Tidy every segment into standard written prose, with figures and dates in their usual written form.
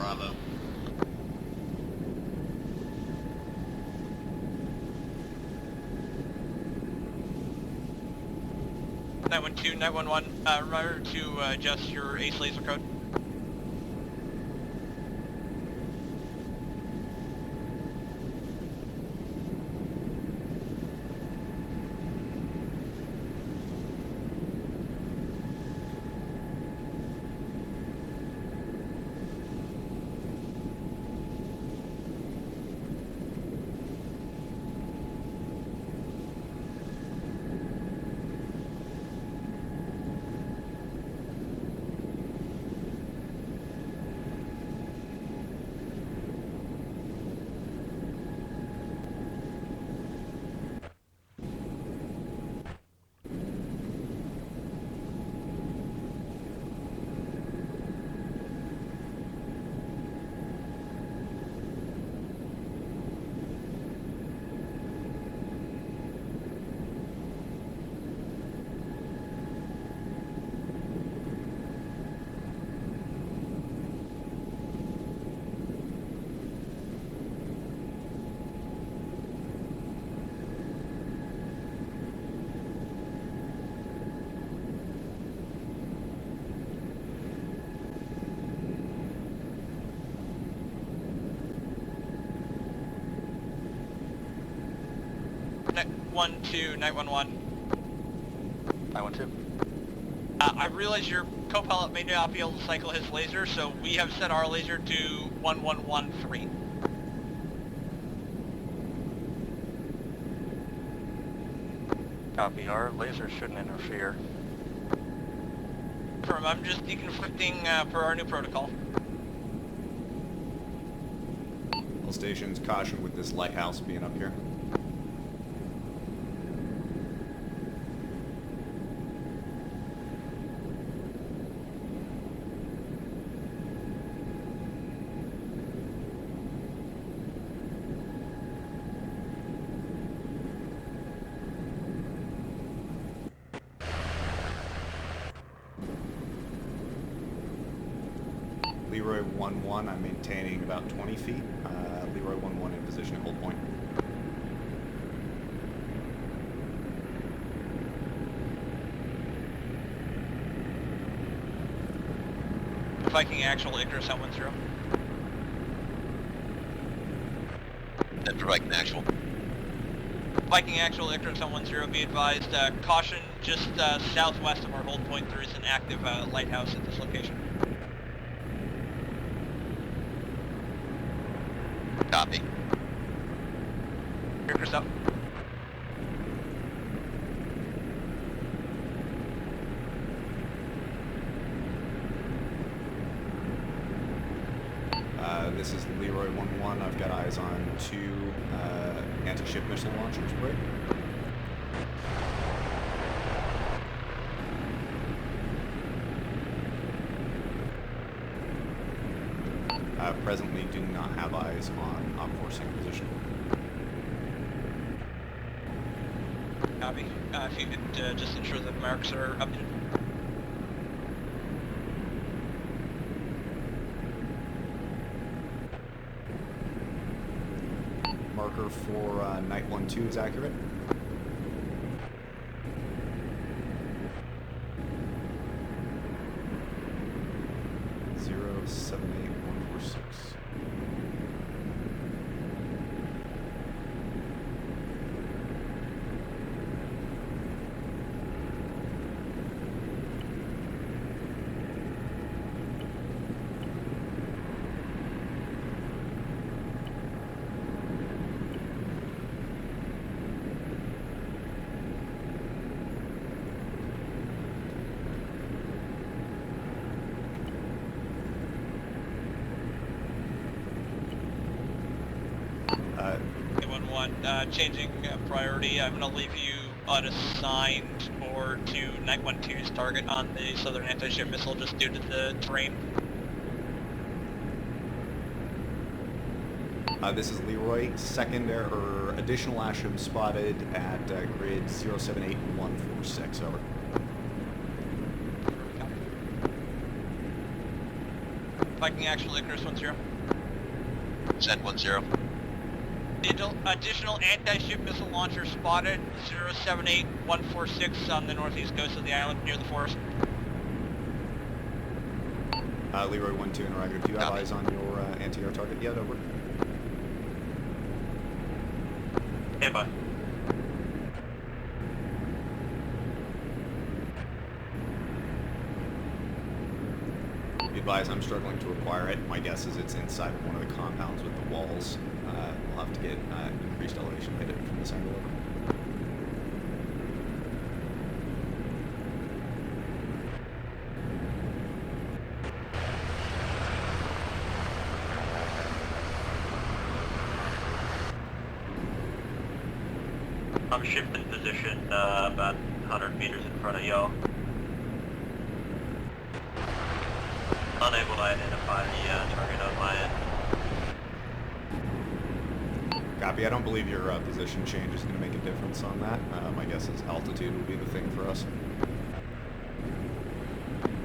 Bravo. 912, 911, remember to adjust your ACE laser code. One two 911. 912. I realize your co-pilot may not be able to cycle his laser, so we have set our laser to 1113. Copy. Our laser shouldn't interfere. I'm just deconflicting per our new protocol. All stations, caution with this lighthouse being up here. Leroy 1-1, I'm maintaining about 20 feet. Leroy 1-1 in position at hold point. Viking actual Icarus 110. That's Viking actual. Viking actual Icarus 110, be advised, caution just southwest of our hold point, there is an active lighthouse at this location. Copy. Icarus up. This is Leroy 1-1. I've got eyes on two anti-ship missile launchers. Right. Presently do not have eyes on Op-forcing position. Copy. If you could just ensure that marks are updated. Marker for Night 1-2 is accurate. Zero 78146. Changing priority, I'm going to leave you unassigned or to Night 1-2's target on the southern anti-ship missile just due to the terrain. This is Leroy. Additional Asham spotted at grid 078146, over. Viking Actual Icarus 1-0. Send 1-0. Additional anti-ship missile launcher spotted 078146 on the northeast coast of the island near the forest. Leroy 1-2 interrogative. Do you have Copy. eyes on your anti-air target yet? Over. Hey, bud. Be advised, I'm struggling to acquire it. My guess is it's inside of one of the compounds with the walls. We'll have to get increased elevation to hit it from this angle. Over. I'm shifting position about 100 meters in front of y'all. Unable to identify the target on my end. Copy. I don't believe your position change is going to make a difference on that. My guess is altitude will be the thing for us.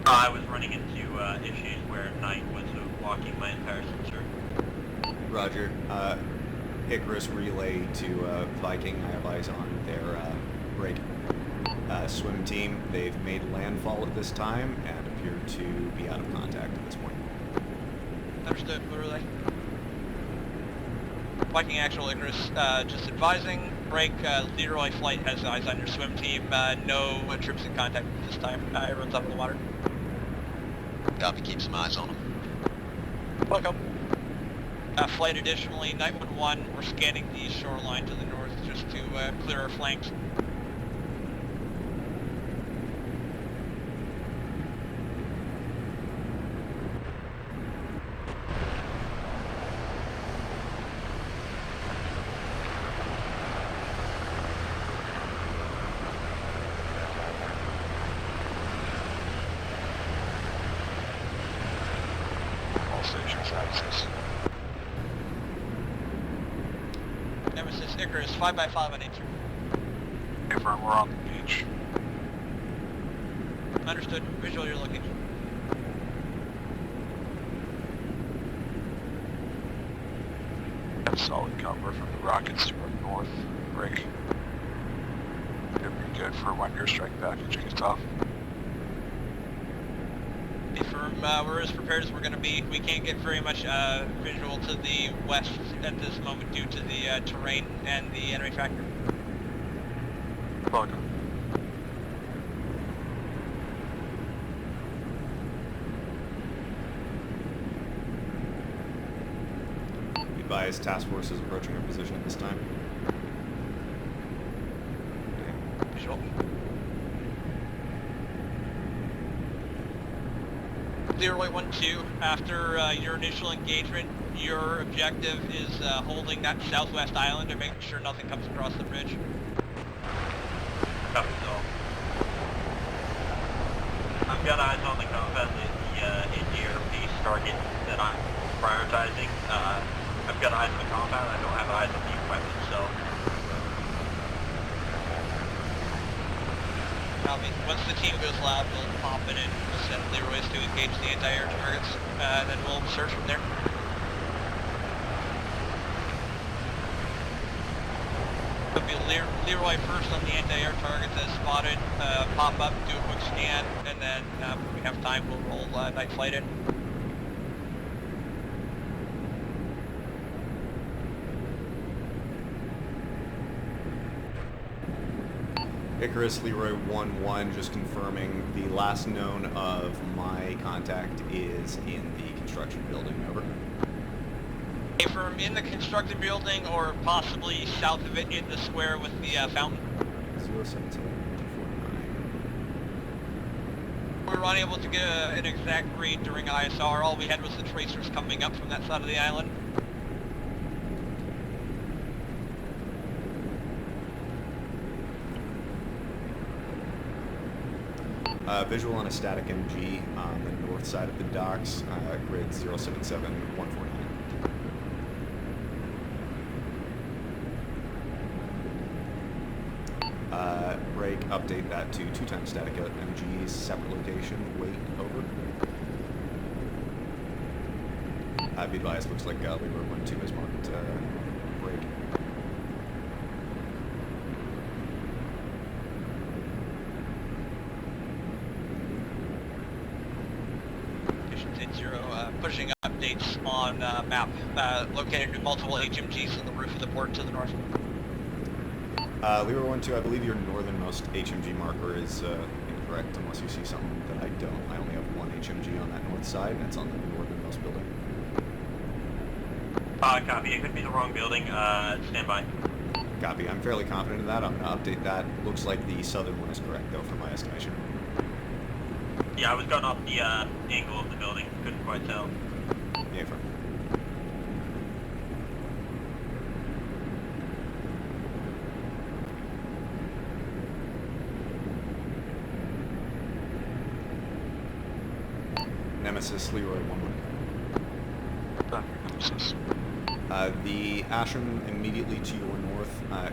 I was running into issues where night was blocking my entire sensor. Roger. Icarus relay to Viking. I have eyes on their break swim team. They've made landfall at this time and appear to be out of contact at this point. Understood. What are they? Viking Actual Icarus, just advising. Break, Leroy Flight has eyes on your swim team. No troops in contact at this time. Everyone's up in the water. Copy, keep some eyes on them. Welcome. Flight additionally, 911, we're scanning the shoreline to the north just to clear our flanks. All stations access. Nemesis Icarus, 5x5 on nature. Confirm we're on the beach. Understood. Visual your location. Have solid cover from the rockets to our north. Break. Should be good for when your strike package gets off. Confirm, we're as prepared as we're going to be. We can't get very much visual to the west at this moment due to the terrain and the enemy factor. Welcome. Be advised, task force is approaching our position at this time. Visual. Leroy 1-2, after your initial engagement, your objective is holding that southwest island and making sure nothing comes across the bridge. Copy all. I've got eyes on the compound, the engineer piece target that I'm prioritizing. I've got eyes on the compound, I don't have eyes on the equipment itself. Once the team goes loud, we'll pop it in. We'll send Leroy's to engage the anti-air targets, and then we'll search from there. It'll be Leroy first on the anti-air targets as spotted. Pop up, do a quick scan, and then when we have time, we'll roll night flight in. Icarus, Leroy 1-1, just confirming the last known of my contact is in the construction building. Over. From in the constructed building or possibly south of it in the square with the fountain. 077-149. We were unable to get an exact read during ISR. All we had was the tracers coming up from that side of the island. Visual on a static MG on the north side of the docks, grid 077-149. Break, update that to 2 times static MG, separate location, wait, over. Be advised, looks like Leroy 1-2 is marked break. Station 0, pushing updates on map. Located multiple HMGs on the roof of the port to the north. Leroy 1-2, I believe your northernmost HMG marker is incorrect, unless you see something that I don't. I only have one HMG on that north side, and it's on the northernmost building. Copy. It could be the wrong building. Stand by. Copy. I'm fairly confident in that. I'm going to update that. Looks like the southern one is correct, though, from my estimation. Yeah, I was going off the angle of the building. Couldn't quite tell. Yeah, from. Nemesis, Leroy 1-1. Copy, Nemesis. The Ashram immediately to your north,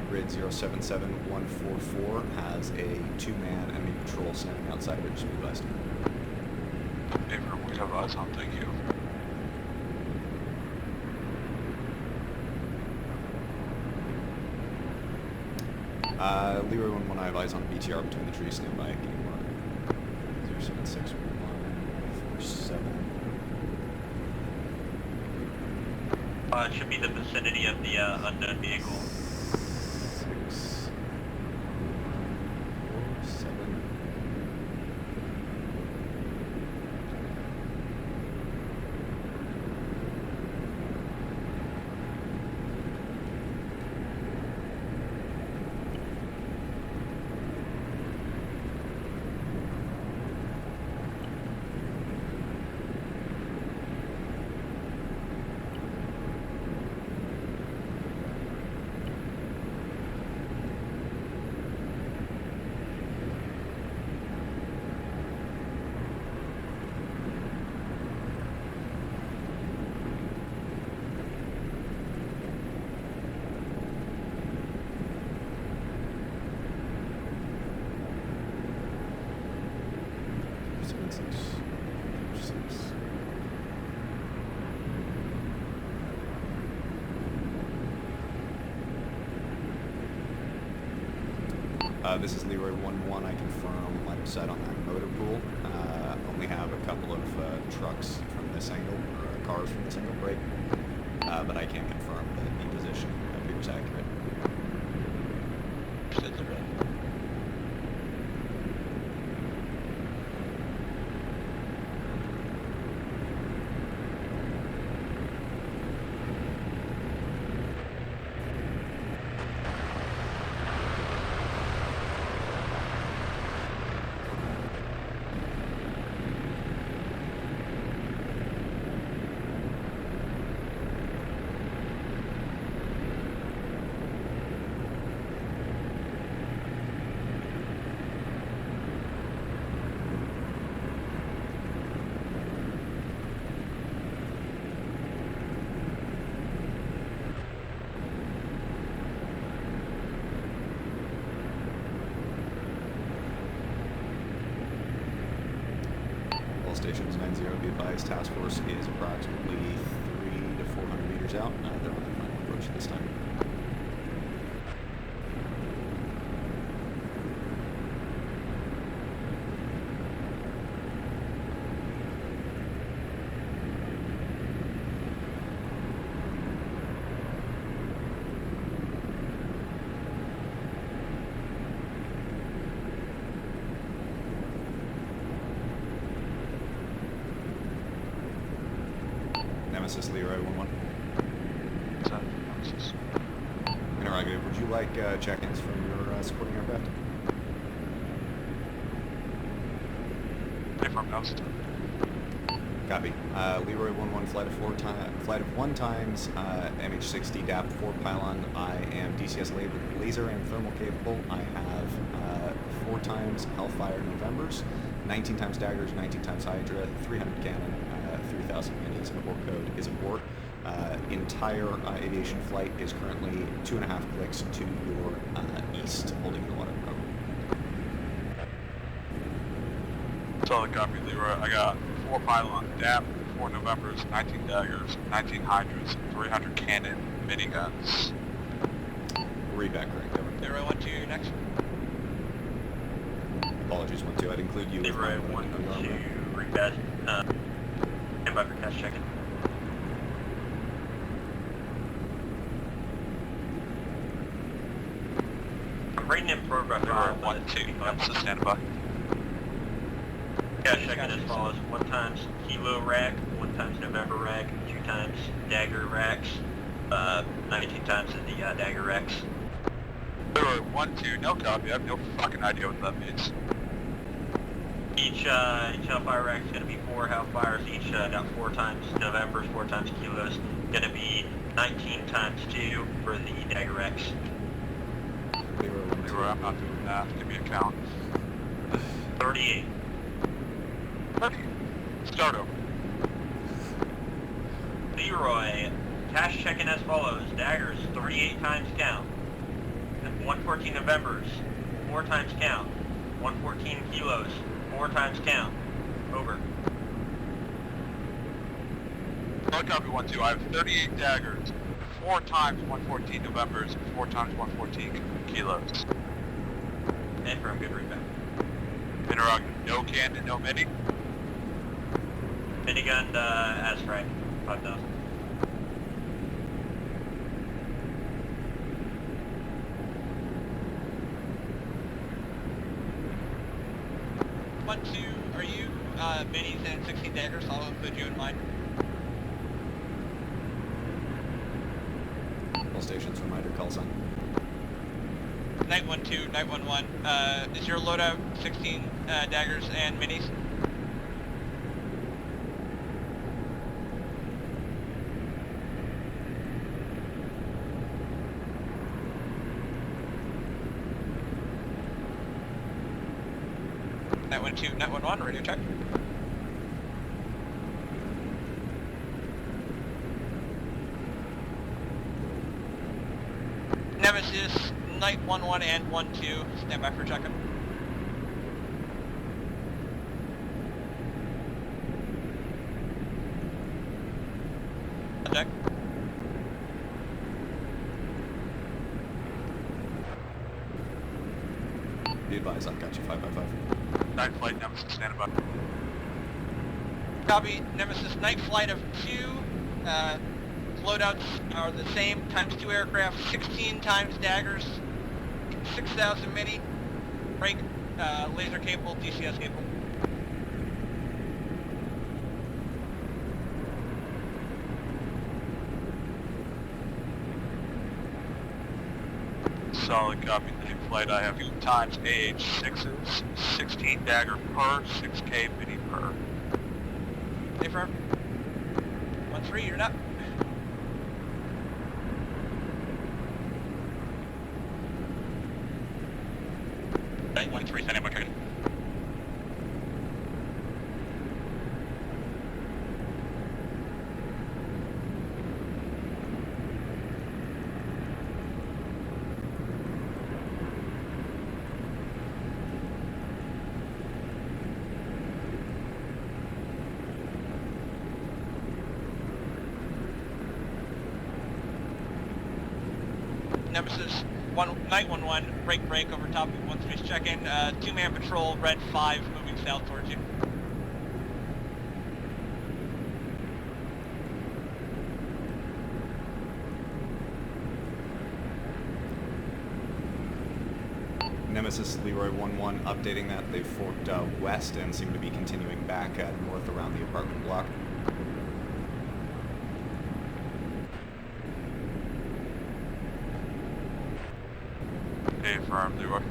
grid 077144, has a 2-man enemy patrol standing outside of it. Just be advised. Paper, we have eyes on, thank you. Leroy 1-1, I have eyes on a BTR between the trees. Stand by. Getting mark. 076147. It should be the vicinity of the unknown vehicle. 647. This is Leroy 1-1. I confirm line of sight on that motor pool. Only have a couple of trucks from this angle, or cars from this angle break, but I can confirm that the position appears accurate. Stations 90, be advised, task force is approximately 300 to 400 meters out. They're on their final approach this time. Nemesis, Leroy 1-1. Nemesis. Interrogative, would you like check-ins from your supporting aircraft? Paper, Nemesis. Copy. Leroy 1-1, flight of 1 times, MH-60 DAP 4 pylon. I am DCS laser and thermal capable. I have 4 times Hellfire Novembers, 19 times daggers, 19 times Hydra, 300 cannon, 3,000 minis, and abort code is abort. Entire aviation flight is currently 2.5 clicks to your east, holding the water cover. Solid copy, Leroy. I got 4 pylon DAP, 4 Novembers, 19 daggers, 19 hydras, 300 cannon miniguns. Read back correct, over. Leroy 1-2, you're next. Apologies, 1-2. I'd include you with my Leroy 1 limited armor. to rebed. Stand by for cash checking. I'm reading in progress. Leroy 1-2, Nemesis standby. Cash checking as follows: 1 times kilo rack, 1 times November rack, 2 times dagger racks, 19 times the dagger racks. Leroy 1-2, no copy. I have no fucking idea what that means. Each Hellfire rack is going to be 4 Hellfires, each got 4 times Novembers, 4 times kilos. Going to be 19 times 2 for the dagger racks. Leroy 1-2. Leroy, I'm not doing math. Give me a count. 38. 30. Start over. Leroy, cash checking as follows: daggers 38 times count, 114 Novembers 4 times count, 114 kilos 4 times count. Over. No copy 1-2. I have 38 daggers, 4 times 114 Novembers, 4 times 114 kilos. And from good readback. Interrogative, no cannon, no mini. Minigun as Frank, 5,000. One, two, are you minis and 16 daggers? I'll include you in mine. All stations, reminder, call sign. Night 1-2, Night 1-1. Is your loadout 16 daggers and minis? Night 1-2, Night 1-1, radio check. Nemesis, Night 1-1 and 1-2, stand by for check-in. Check. Be advised, I've got you 5x5. Night flight, Nemesis standby. Copy, Nemesis night flight of 2, loadouts are the same, times 2 aircraft, 16 times daggers, 6,000 mini, break, laser cable, DCS cable. Solid copy, night flight. I have 2 times AH-6s, 16 dagger per, 6K mini per. Stay firm. 1-3, you're up. Night 1-3, standing by training. Nemesis, Night 1-1, break over top of 1-3's check-in, 2-man patrol, red 5, moving south towards you. Nemesis, Leroy 1-1, updating that. They've forked west and seem to be continuing back north around the apartment block. Hey, firm, Leroy.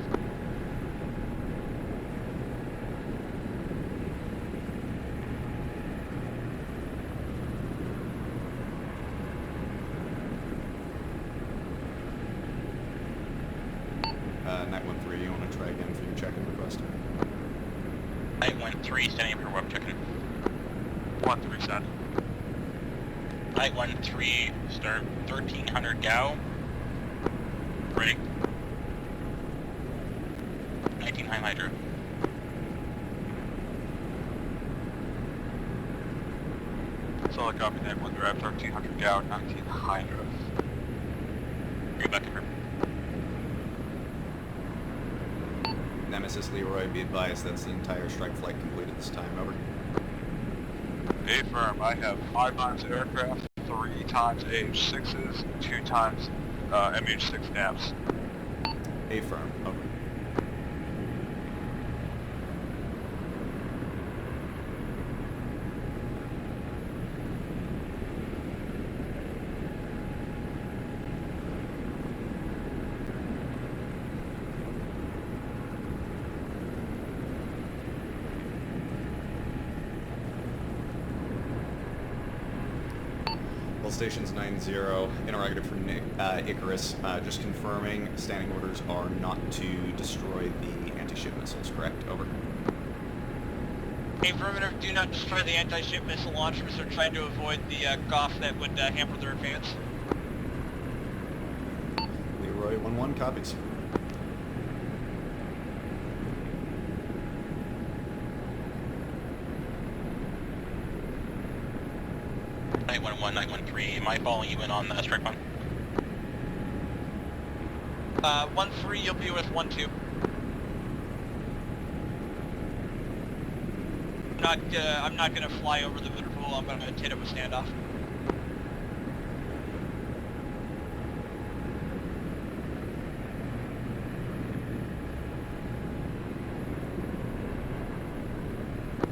Night 1-3, you want to try again for your check-in request? Night 1-3, standing for web checking. 1-3, send. Night 1-3, start 1300 Gao. Ready? 19 high hydro. Solid copy, Neg 1 Drive, 1300 Gow, 19 Hydra. Get back here. Nemesis Leroy, be advised that's the entire strike flight completed this time. Over. Affirm, I have 5 times aircraft, 3 times AH-6s, 2 times MH-6 naps. Affirm. Over. Stations 9-0, interrogative for Icarus, just confirming standing orders are not to destroy the anti-ship missiles, correct? Over. Affirmative, do not destroy the anti-ship missile launchers. They're trying to avoid the gulf that would hamper their advance. Leroy 1-1 copies. Night 1-1, Night 1-3, am I following you in on strike one? 1-3, you'll be with 1-2. I'm not gonna fly over the middle pool, I'm gonna hit it with standoff.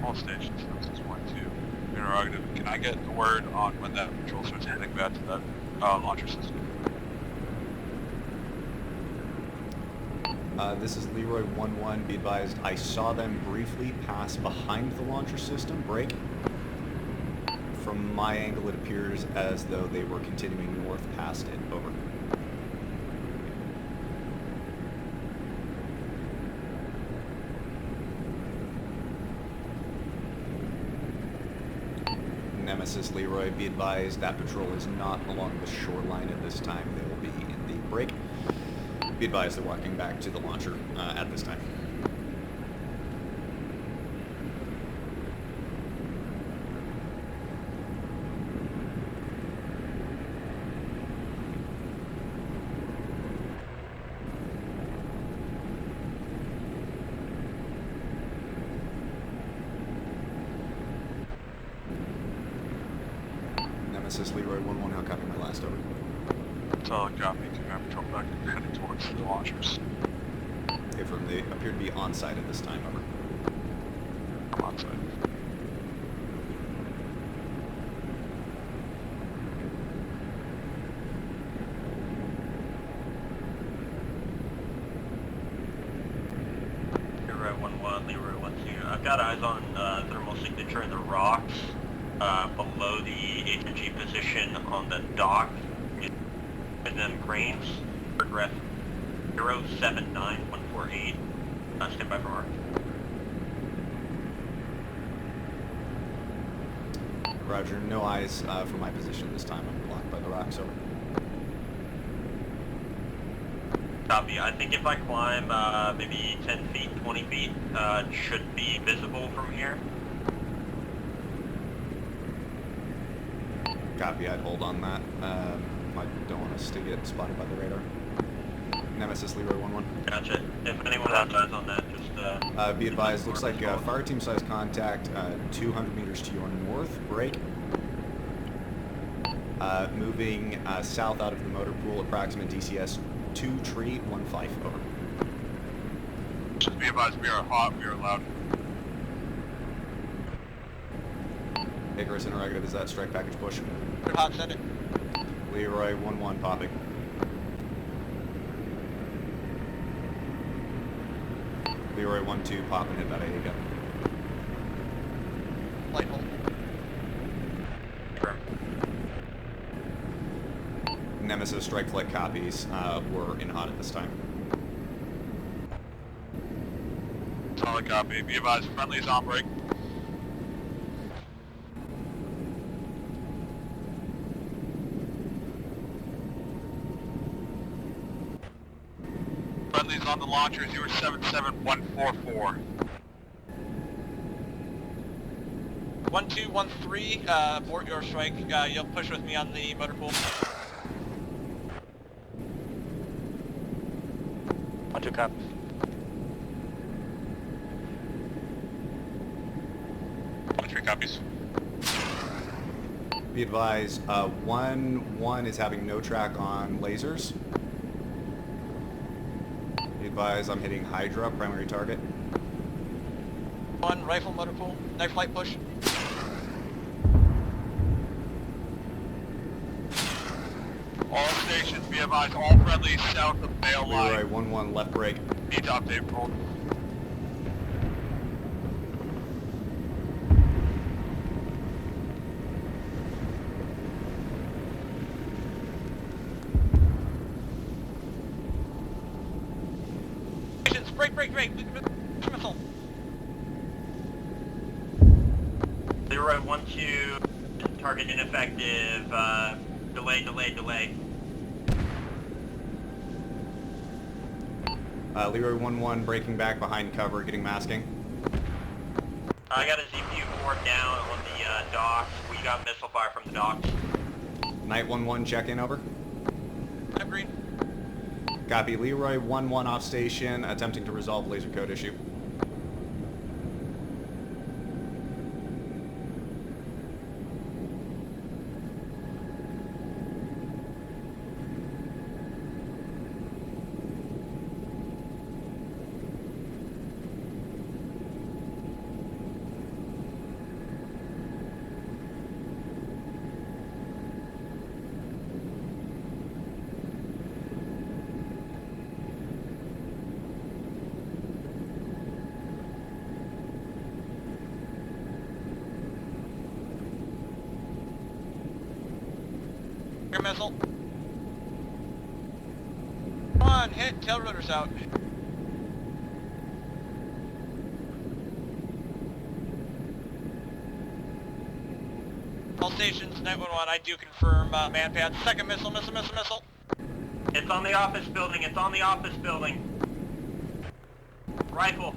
All stations, this is 1-2. Interrogative, can I get the word on when that patrol starts heading back to that launcher system? This is Leroy 1-1, be advised I saw them briefly pass behind the launcher system, break. From my angle it appears as though they were continuing north past it, over. Nemesis Leroy, be advised that patrol is not along the shoreline at this time. They will be in the break. Be advised they're walking back to the launcher at this time. Nemesis Leroy 1-1, how copy my last over? Solid copy, command patrol back heading towards the launchers. Affirm, they appear to be on site at this time, over. I'm on site. Leroy 1-1, Leroy 1-2. I've got eyes on thermal signature in the rocks below the HMG position on the dock. And then cranes, progress 079148. Stand by for mark. Roger, no eyes for my position this time. I'm blocked by the rocks, over. Copy. I think if I climb maybe 10 feet, 20 feet, it should be visible from here. Copy, I'd hold on that. I don't want us to get spotted by the radar. Nemesis Leroy 1-1. Gotcha. If anyone has eyes on that, just be advised, looks like fire team size contact 200 meters to your north, break. Moving south out of the motor pool, approximate DCS 2 tree 15, over. Just be advised, we are hot, we are loud. Icarus interrogative, is that strike package push? Good hot, send it. Leroy 1-1 popping. Leroy 1-2 popping, hit that AA gun. Light hold. confirm. Nemesis strike flight copies. We're in hot at this time. Solid copy. Be advised, friendly's on break. Friendly's on the launcher, 077144. 1213, abort your strike. You'll push with me on the motor pool. 1-2 copies. Three copies. Be advised, 1-1 is having no track on lasers. Be advised, I'm hitting Hydra, primary target. 1, rifle, motor pool, knife light push. All stations, be advised, all friendlies south of Mail Leroy, Line. 1-1, left brake. Need to update roll. Stations, break. Missile. Leroy 1-2, target ineffective, delay. Leroy 1-1, breaking back behind cover, getting masking. I got a ZPU-4 down on the docks. We got missile fire from the docks. Night 1-1, check in, over. I'm green. Copy, Leroy 1-1 off station, attempting to resolve laser code issue. Air missile. Come on, hit, tail rotors out. All stations, 911, I do confirm man pad. Second missile. It's on the office building. Rifle.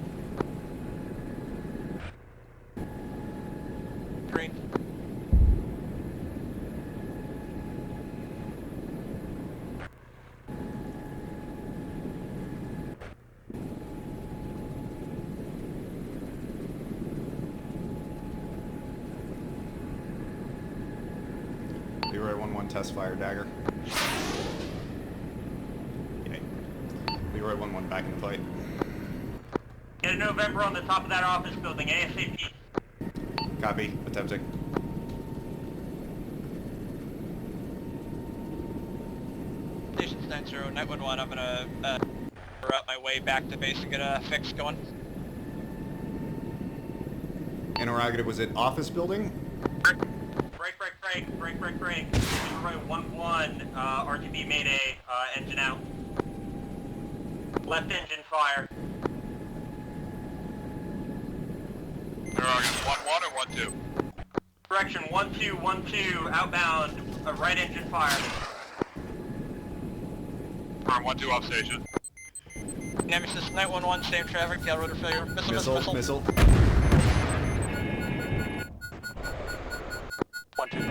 Green. Leroy 1-1, test fire, dagger. Yay. Leroy 1-1, back in the fight. Get a November on the top of that office building, ASAP. Copy, attempting. Stations 90, 911, I'm gonna route my way back to base and get a fix going. Interrogative, was it office building? Break. Leroy 1-1, RTB Mayday, engine out. Left engine fire. There are 1-1 or 1-2? Correction, 1-2, outbound, right engine fire. Firm 1-2 off station. Nemesis 911, same traffic, tail rotor failure. Missile. 1-2.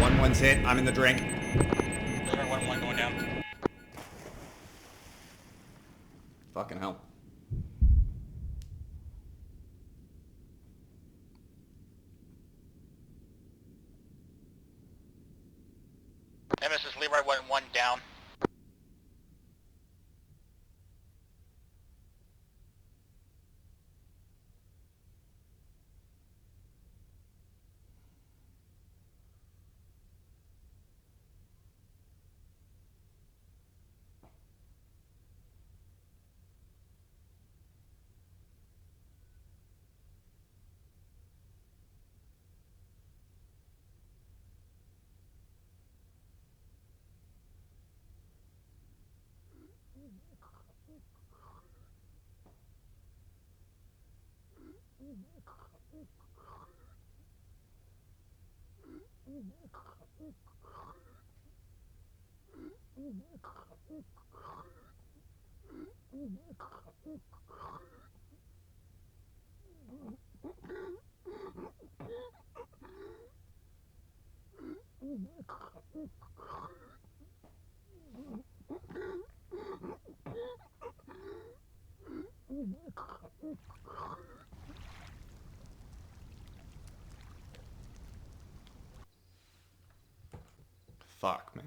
1-1's hit, I'm in the drink. Leroy 1-1 going down. Fucking hell. Nemesis Leroy 1-1 down. Fuck, man.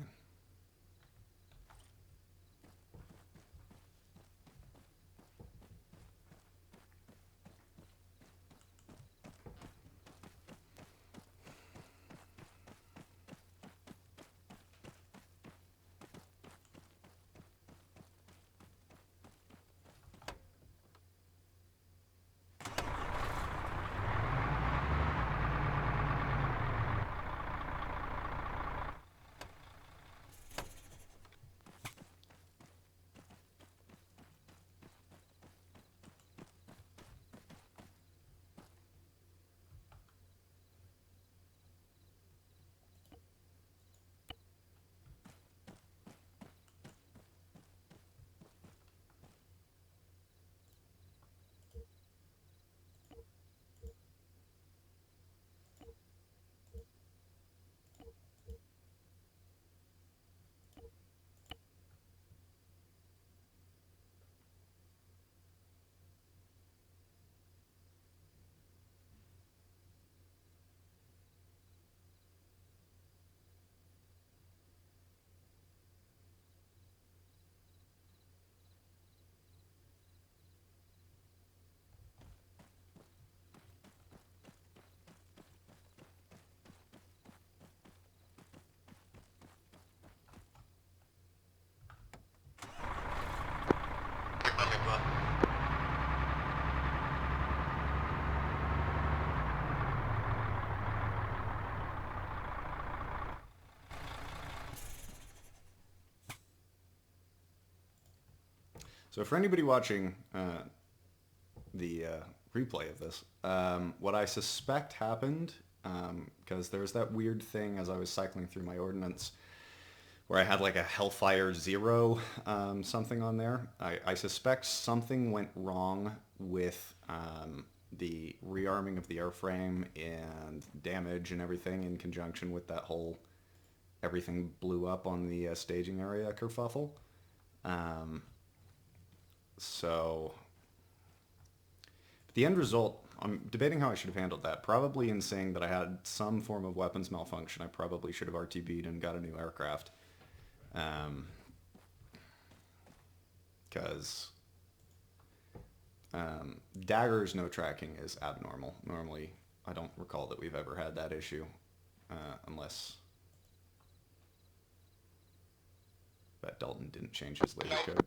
So for anybody watching the replay of this, what I suspect happened, because there was that weird thing as I was cycling through my ordnance where I had like a Hellfire 0 something on there. I suspect something went wrong with the rearming of the airframe and damage and everything in conjunction with that whole everything blew up on the staging area kerfuffle. So the end result, I'm debating how I should have handled that. Probably in saying that I had some form of weapons malfunction. I probably should have RTB'd and got a new aircraft. Because Dagger's no tracking is abnormal. Normally, I don't recall that we've ever had that issue, unless that Dalton didn't change his laser code.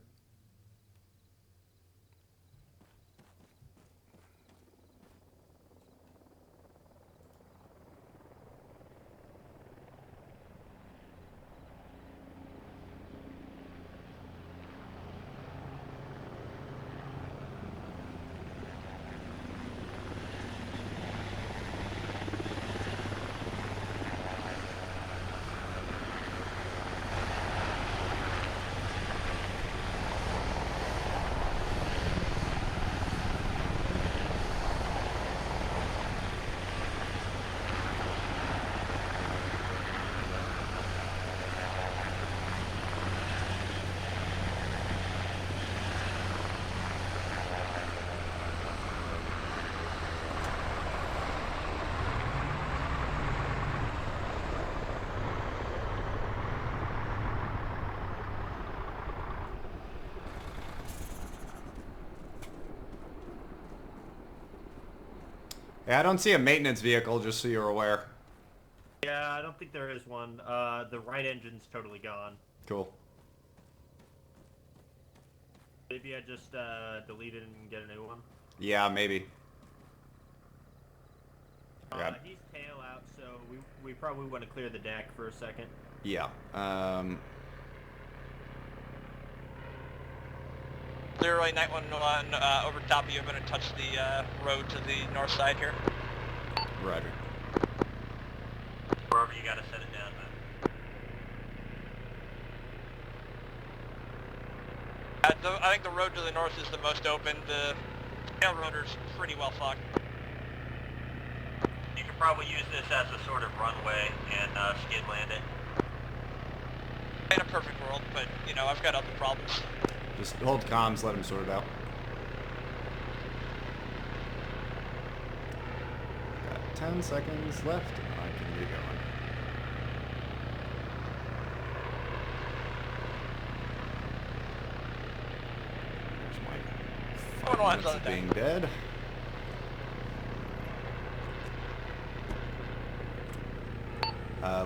Yeah, I don't see a maintenance vehicle, just so you're aware. Yeah, I don't think there is one. The right engine's totally gone. Cool. Maybe I just delete it and get a new one. Yeah, maybe. He's tail out, so we probably want to clear the deck for a second. Yeah. Leroy 911, over top of you. I'm going to touch the road to the north side here. Roger. Wherever you gotta set it down, man. I think the road to the north is the most open. The railroader's pretty well fucked. You could probably use this as a sort of runway and skid land it. In a perfect world, but, you know, I've got other problems. Just hold comms, let him sort it out. Got 10 seconds left, and I can get going. There's my 5 One's minutes on of the being deck. dead.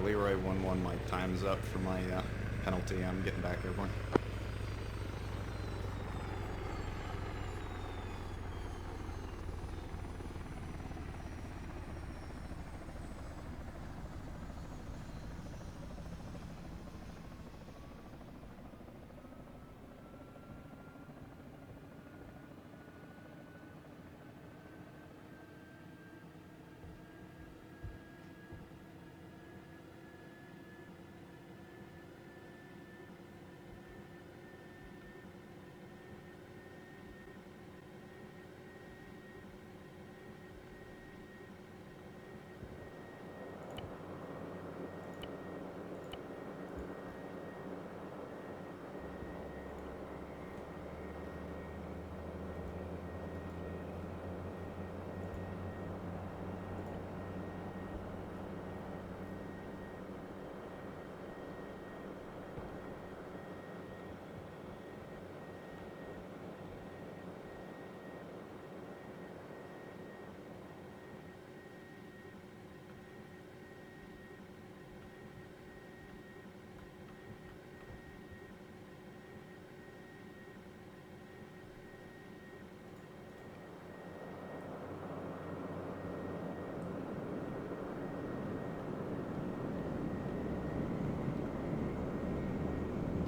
Leroy 1-1, my time's up for my penalty. I'm getting back airborne.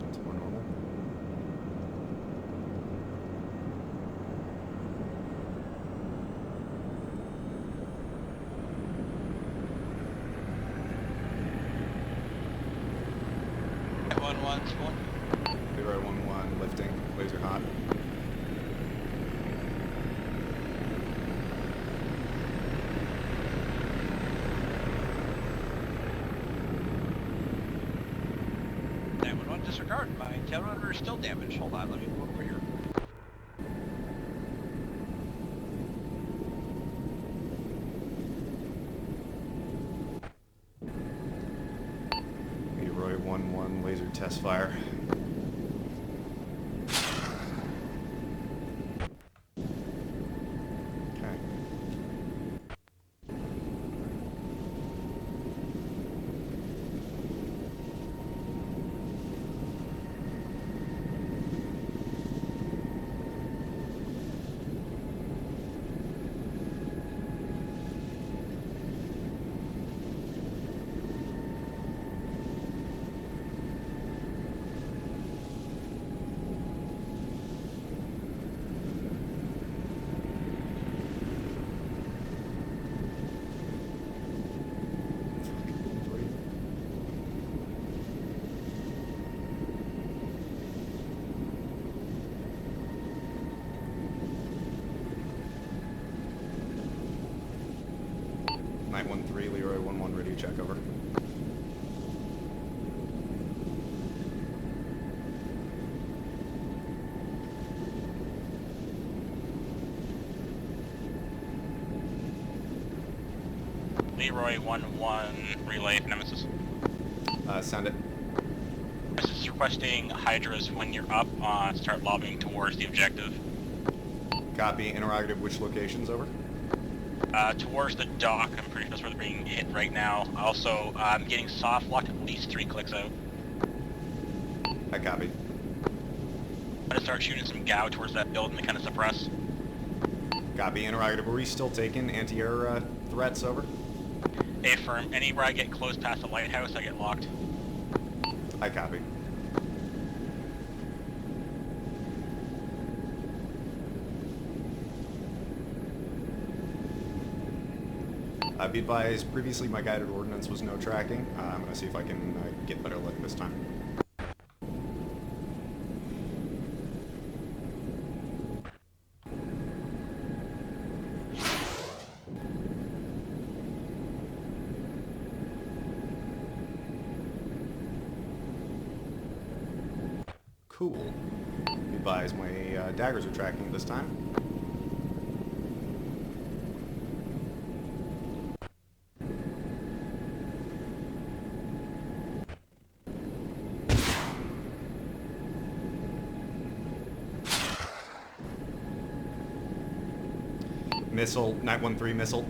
It's more normal. One's one. Leroy 1-1, lifting, laser hot. One disregard. My tail rotor is still damaged. Hold on, let me go over here. Leroy 1-1, laser test fire. Okay. Night 1-3, Leroy 1-1, radio check over. Leroy 1-1, relay Nemesis. Send it. Nemesis is requesting Hydras when you're up, start lobbying towards the objective. Copy. Interrogative, which locations, over? Towards the dock, I'm pretty sure that's where they're being hit right now. Also, I'm getting soft locked at least 3 clicks out. I copy. I'm gonna start shooting some GAU towards that building to kind of suppress. Copy. Interrogative, are we still taking anti-air threats, over? Affirm. Anywhere I get close past the lighthouse, I get locked. I copy. Be advised, previously my guided ordnance was no tracking. I'm going to see if I can get better luck this time. Cool. Be advised, my daggers are tracking this time. Missile, Night 1-3 missile.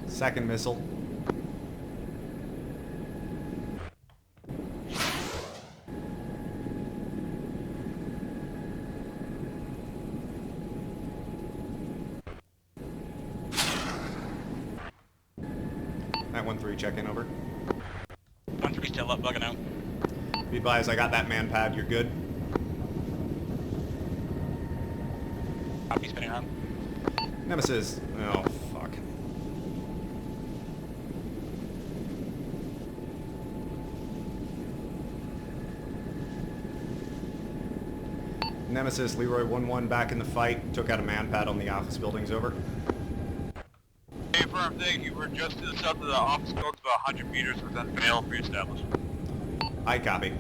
Second missile. Night 1-3, check in, over. 1-3 still up, bugging out. Be advised, I got that man pad, you're good. Copy, spinning on. Nemesis, oh fuck. Nemesis, Leroy 1-1 back in the fight, took out a man pad on the office buildings, over. Hey, firm, thank you. We're just to the south of the office buildings, about 100 meters within Vale re-established. I copy.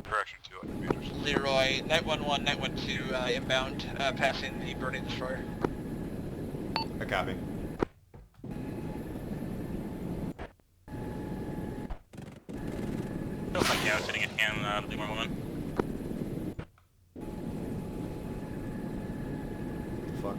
Correction, 200 meters. Leroy, Night 1-1, Night 1-2, inbound, passing the burning destroyer. I copy. Feels like yeah, sitting at hand, Leroy 1. Fuck.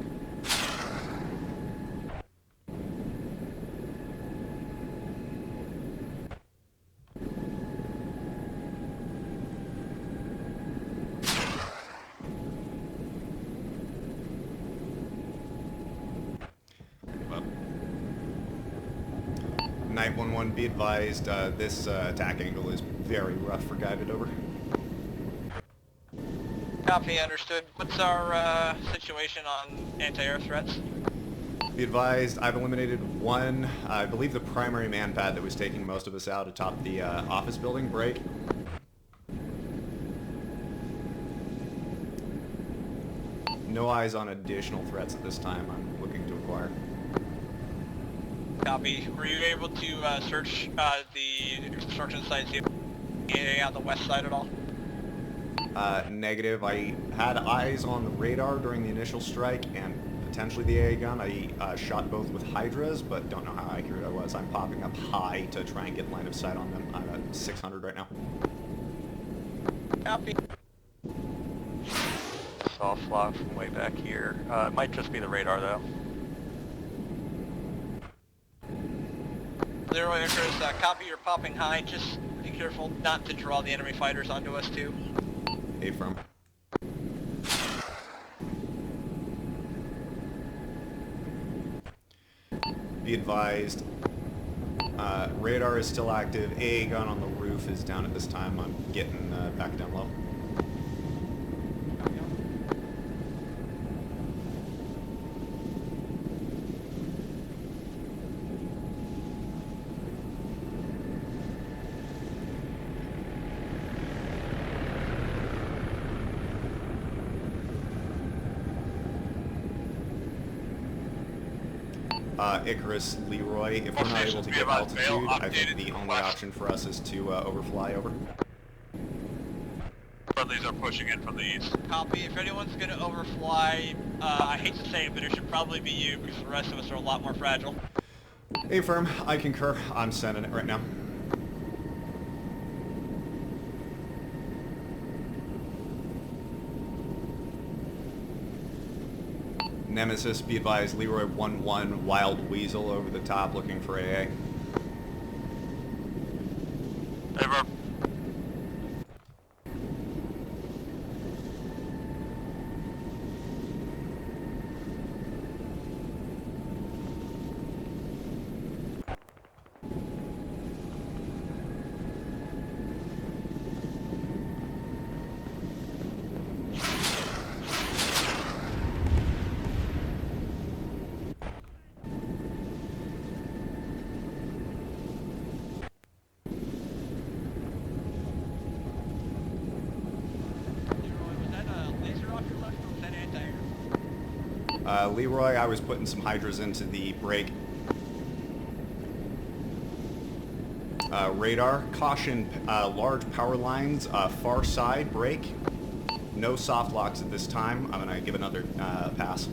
Well. Night 1-1, be advised, this attack angle is very rough for guided, over. Copy, understood. What's our situation on anti-air threats? Be advised, I've eliminated one, I believe the primary man pad that was taking most of us out atop the office building break. No eyes on additional threats at this time I'm looking to acquire. Copy. Were you able to search the construction sites on the west side at all? Negative. I had eyes on the radar during the initial strike and potentially the AA gun. I shot both with Hydras, but don't know how accurate I was. I'm popping up high to try and get line of sight on them. I'm at 600 right now. Copy. Soft lock from way back here. It might just be the radar though. Leroy Icarus, copy, you're popping high. Just be careful not to draw the enemy fighters onto us too. Affirm. Be advised, radar is still active. AA gun on the roof is down at this time. I'm getting back down low. Icarus, Leroy, if we're not able to get altitude, I think the only option for us is to overfly, over. Friendlies are pushing in from the east. Copy. If anyone's going to overfly, I hate to say it, but it should probably be you because the rest of us are a lot more fragile. Affirm, I concur. I'm sending it right now. Nemesis, be advised, Leroy 1-1, Wild Weasel over the top looking for AA. Ever. Leroy, I was putting some hydras into the brake. Radar, caution, large power lines, far side, brake. No soft locks at this time. I'm gonna give another pass.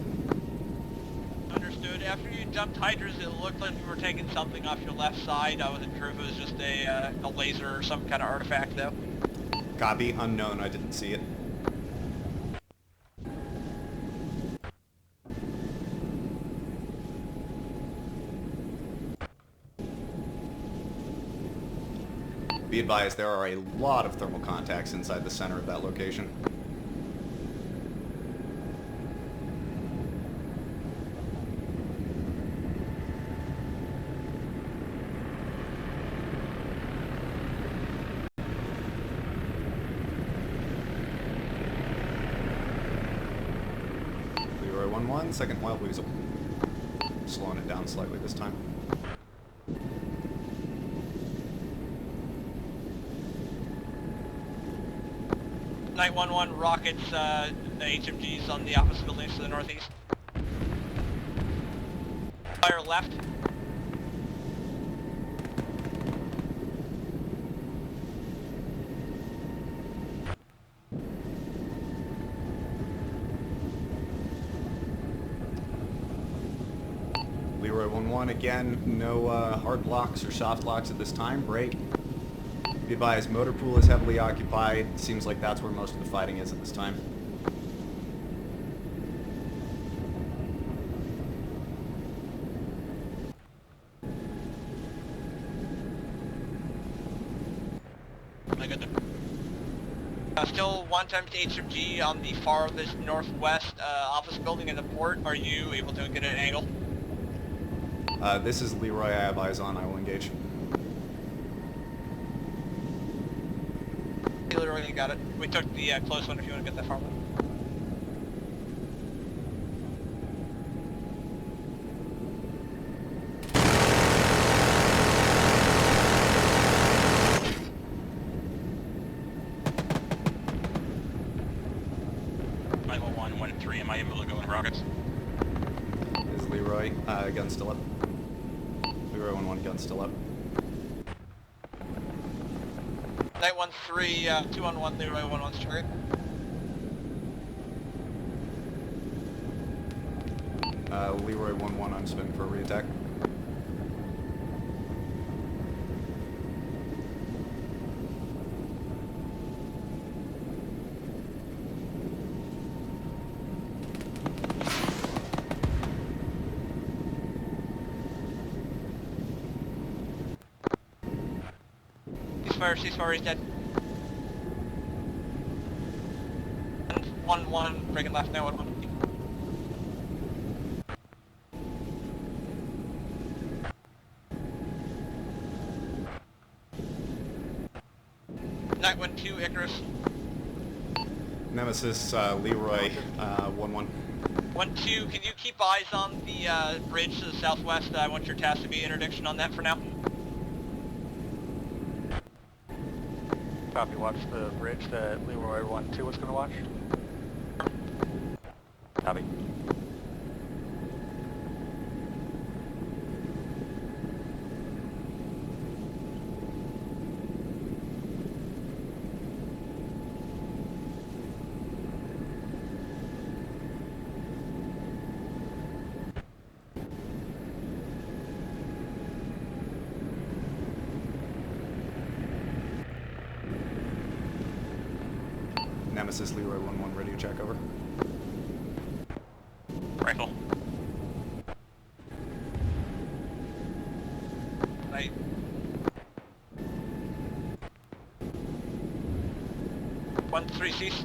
Understood. After you dumped hydras, it looked like you were taking something off your left side. I wasn't sure if it was just a laser or some kind of artifact, though. Copy, unknown, I didn't see it. Be advised, there are a lot of thermal contacts inside the center of that location. Leroy 1-1, second wild weasel. Slowing it down slightly this time. Night 1-1 rockets the HMGs on the opposite buildings to the northeast. Fire left. Leroy 1-1 again, no hard locks or soft locks at this time. Brake. Be advised, motor pool is heavily occupied. Seems like that's where most of the fighting is at this time. I got the... still 1 times HMG on the farthest northwest office building in the port. Are you able to get an angle? This is Leroy, I have eyes on, I will engage. Leroy, you got it. We took the close one if you want to get that far. Michael 1-1-3, am I able to go in rockets? This is Leroy, gun still up. Leroy 1-1, gun still up. Night 1-3, 2-on-1, Leroy 1-1's target. Leroy 1-1, I'm spinning for a re-attack. Ceasefire, he's dead. 1-1, breaking left now, 1-1. Night 1-2, Icarus. Nemesis, Leroy, 1-1. 1-2, can you keep eyes on the bridge to the southwest? I want your task to be interdiction on that for now. Copy, watch the bridge that Leroy 1-2 was going to watch. Copy. Nemesis, Leroy 1-1, radio check, over. Rifle. Night. One, 3, cease.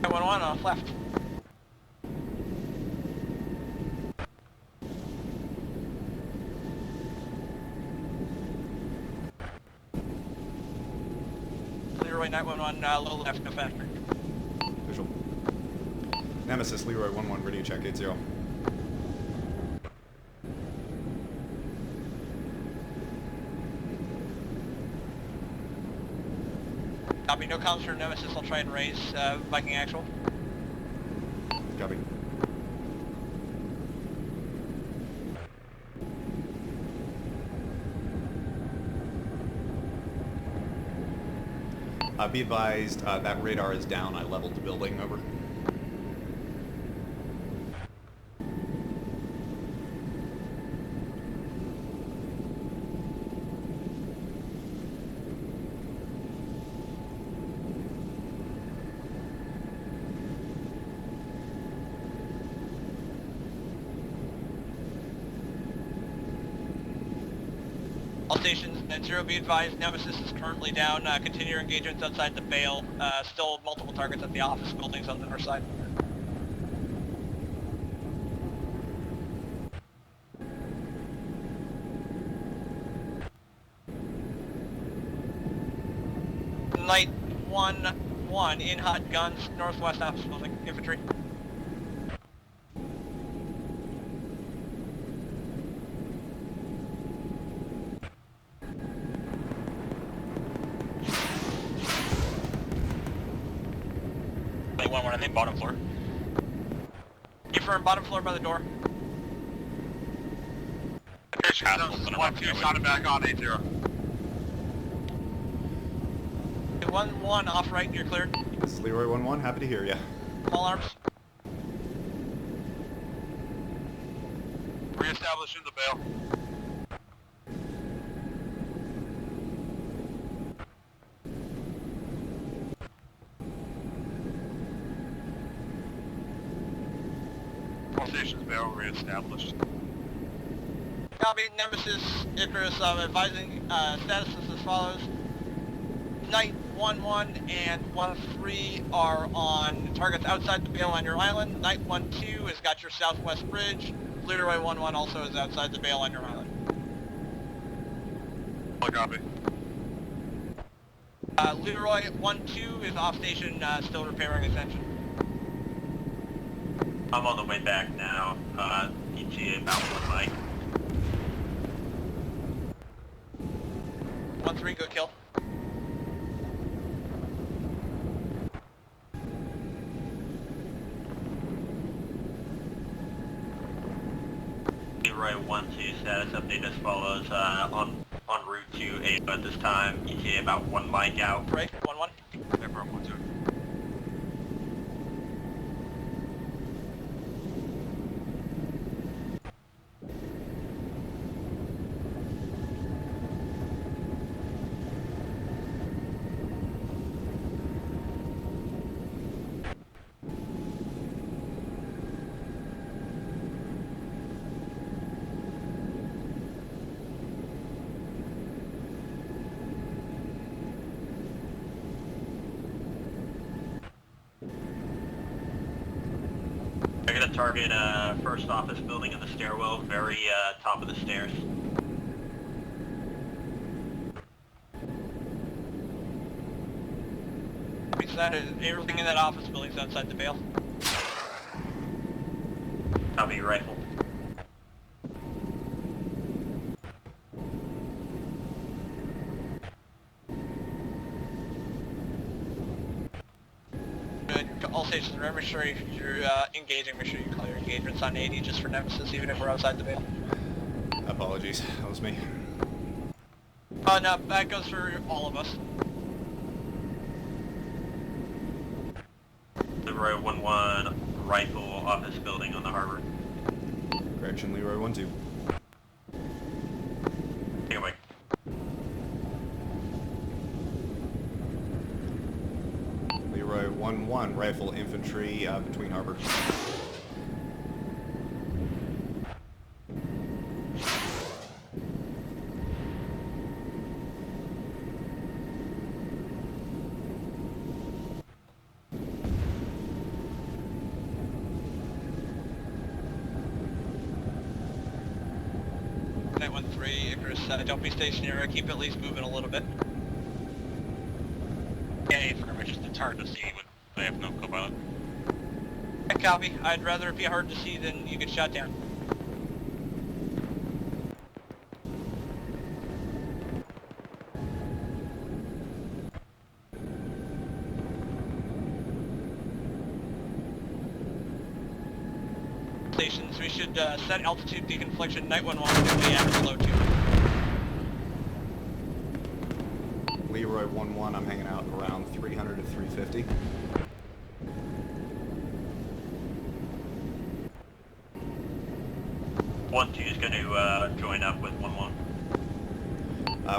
Night 1-1 off left. Leroy, Night 1-1, low left, no factory. Visual. Nemesis, Leroy 1-1, radio check, 8-0. Copy, no comms for Nemesis. I'll try and raise Viking actual. Copy. Be advised, that radar is down. I leveled the building, over. All stations, net 0 be advised, Nemesis is currently down. Continue your engagements outside the Vale. Still multiple targets at the office buildings on the north side. Night 1-1 in hot guns, northwest office building, infantry. One on the bottom floor. Confirm, bottom floor by the door. Attention, Assholes gonna 1-2, shot back on 8-0. 1-1 off right, you're cleared. This is Leroy 1-1, happy to hear ya. All arms. Reestablishing the bail. All stations bail reestablished. Copy, Nemesis, Icarus, advising status is as follows. Knight 1-1 and 1-3 are on targets outside the bail on your island. Knight 1-2 has got your southwest bridge. Leroy 1-1 also is outside the bail on your island. Full copy. Leroy 1-2 is off station, still repairing his engine. I'm on the way back now. ETA about 1 mic. 1-3, good kill. Leroy 1-2 status update as follows. On route to Ava at this time. ETA about 1 mic out. Right, 1-1. Confirm 1-2. They're gonna target first office building in the stairwell, very top of the stairs. Copy that, everything in that office building's outside the bail. Copy rifle. All stations, remember, make sure if you're engaging, make sure you clear engagements on 80 just for Nemesis, even if we're outside the bail. Apologies, that was me. Oh no, that goes for all of us. Leroy 1-1 rifle office building on the harbor. Correction, Leroy 1-2. Take away. Leroy 1-1, rifle infantry between harbor. Night 1-3, Icarus, don't be stationary, keep at least moving a little bit. Yeah, information. It's hard to see when I have no co-pilot. Copy, I'd rather it be hard to see than you get shot down. stations. We should set altitude deconfliction. Night 1-1 to be at or below 2. Leroy 1-1, I'm hanging out around 300 to 350. One two is going to join up with 1-1.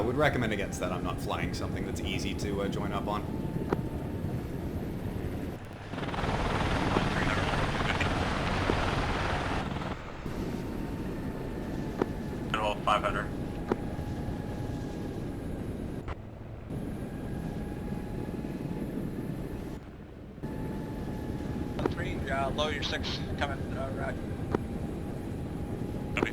Would recommend against that. I'm not flying something that's easy to join up on. 500. Three, low your 6 coming, right. Copy.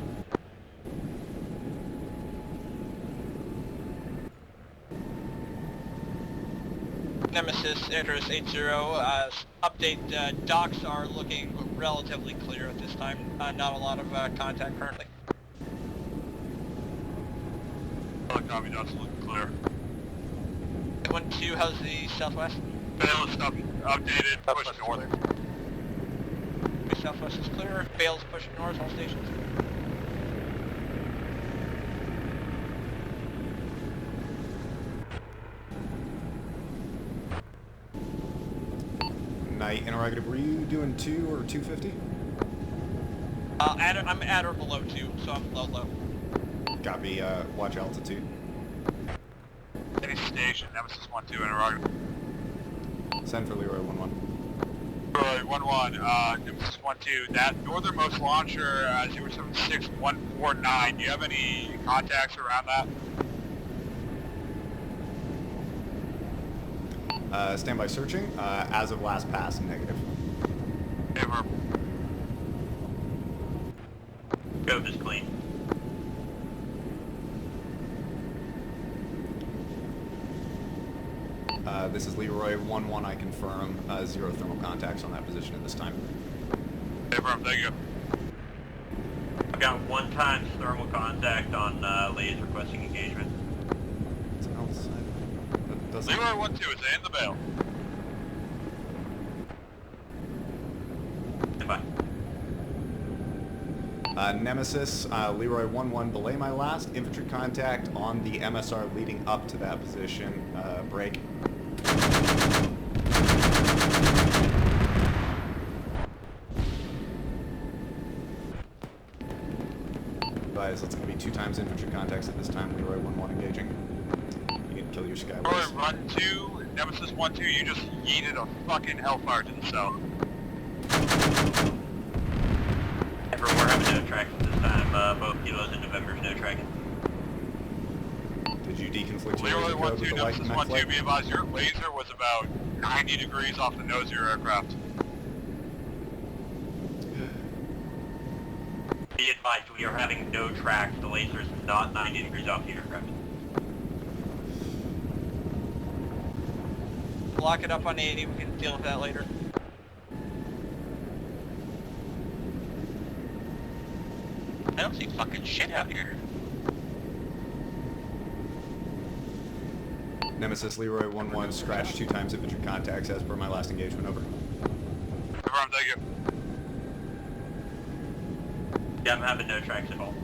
Nemesis, Icarus 80, update, docks are looking relatively clear at this time. Not a lot of contact currently. Copy, that's looking clear. 1-2, how's the southwest? Bale's updated, push north. Southwest is clear. Bale's pushing north, all stations. Night interrogative, were you doing 2 or 250? I'm at or below 2, so I'm low. Copy, watch altitude. Any station, Nemesis 1-2, interrogative. Send for Leroy 1-1. Leroy 1-1, Nemesis 1-2, that northernmost launcher, 076149, do you have any contacts around that? Stand by searching. As of last pass, negative. Favor. Cove is clean. This is Leroy 1-1, I confirm 0 thermal contacts on that position at this time. Favor, thank you. I've got 1 times thermal contact on Lays requesting engagement. Something else? That doesn't... Leroy 1-2, is in the Bale. Goodbye. Nemesis, Leroy 1-1, belay my last infantry contact on the MSR leading up to that position. Break. Advise, that's going to be 2 times infantry contacts at this time. Leroy 1-1 engaging. You can kill your Leroy Skyways. 1-2, Nemesis 1-2, you just yeeted a fucking hellfire to the south. We're having no tracking this time. Both Helos and November's no tracking. Did you deconflict your Leroy laser code with 1-2, the light Nemesis and 1-2, be advised, your laser was about 90 degrees off the nose of your aircraft. Be advised, we are having no tracks. The laser is not 90 degrees off the aircraft. Lock it up on 80, we can deal with that later. I don't see fucking shit out here. Nemesis, Leroy 1-1, scratch 2 times infantry contacts as per my last engagement, over. Confirm, thank you. Yeah, I'm having no tracks at all.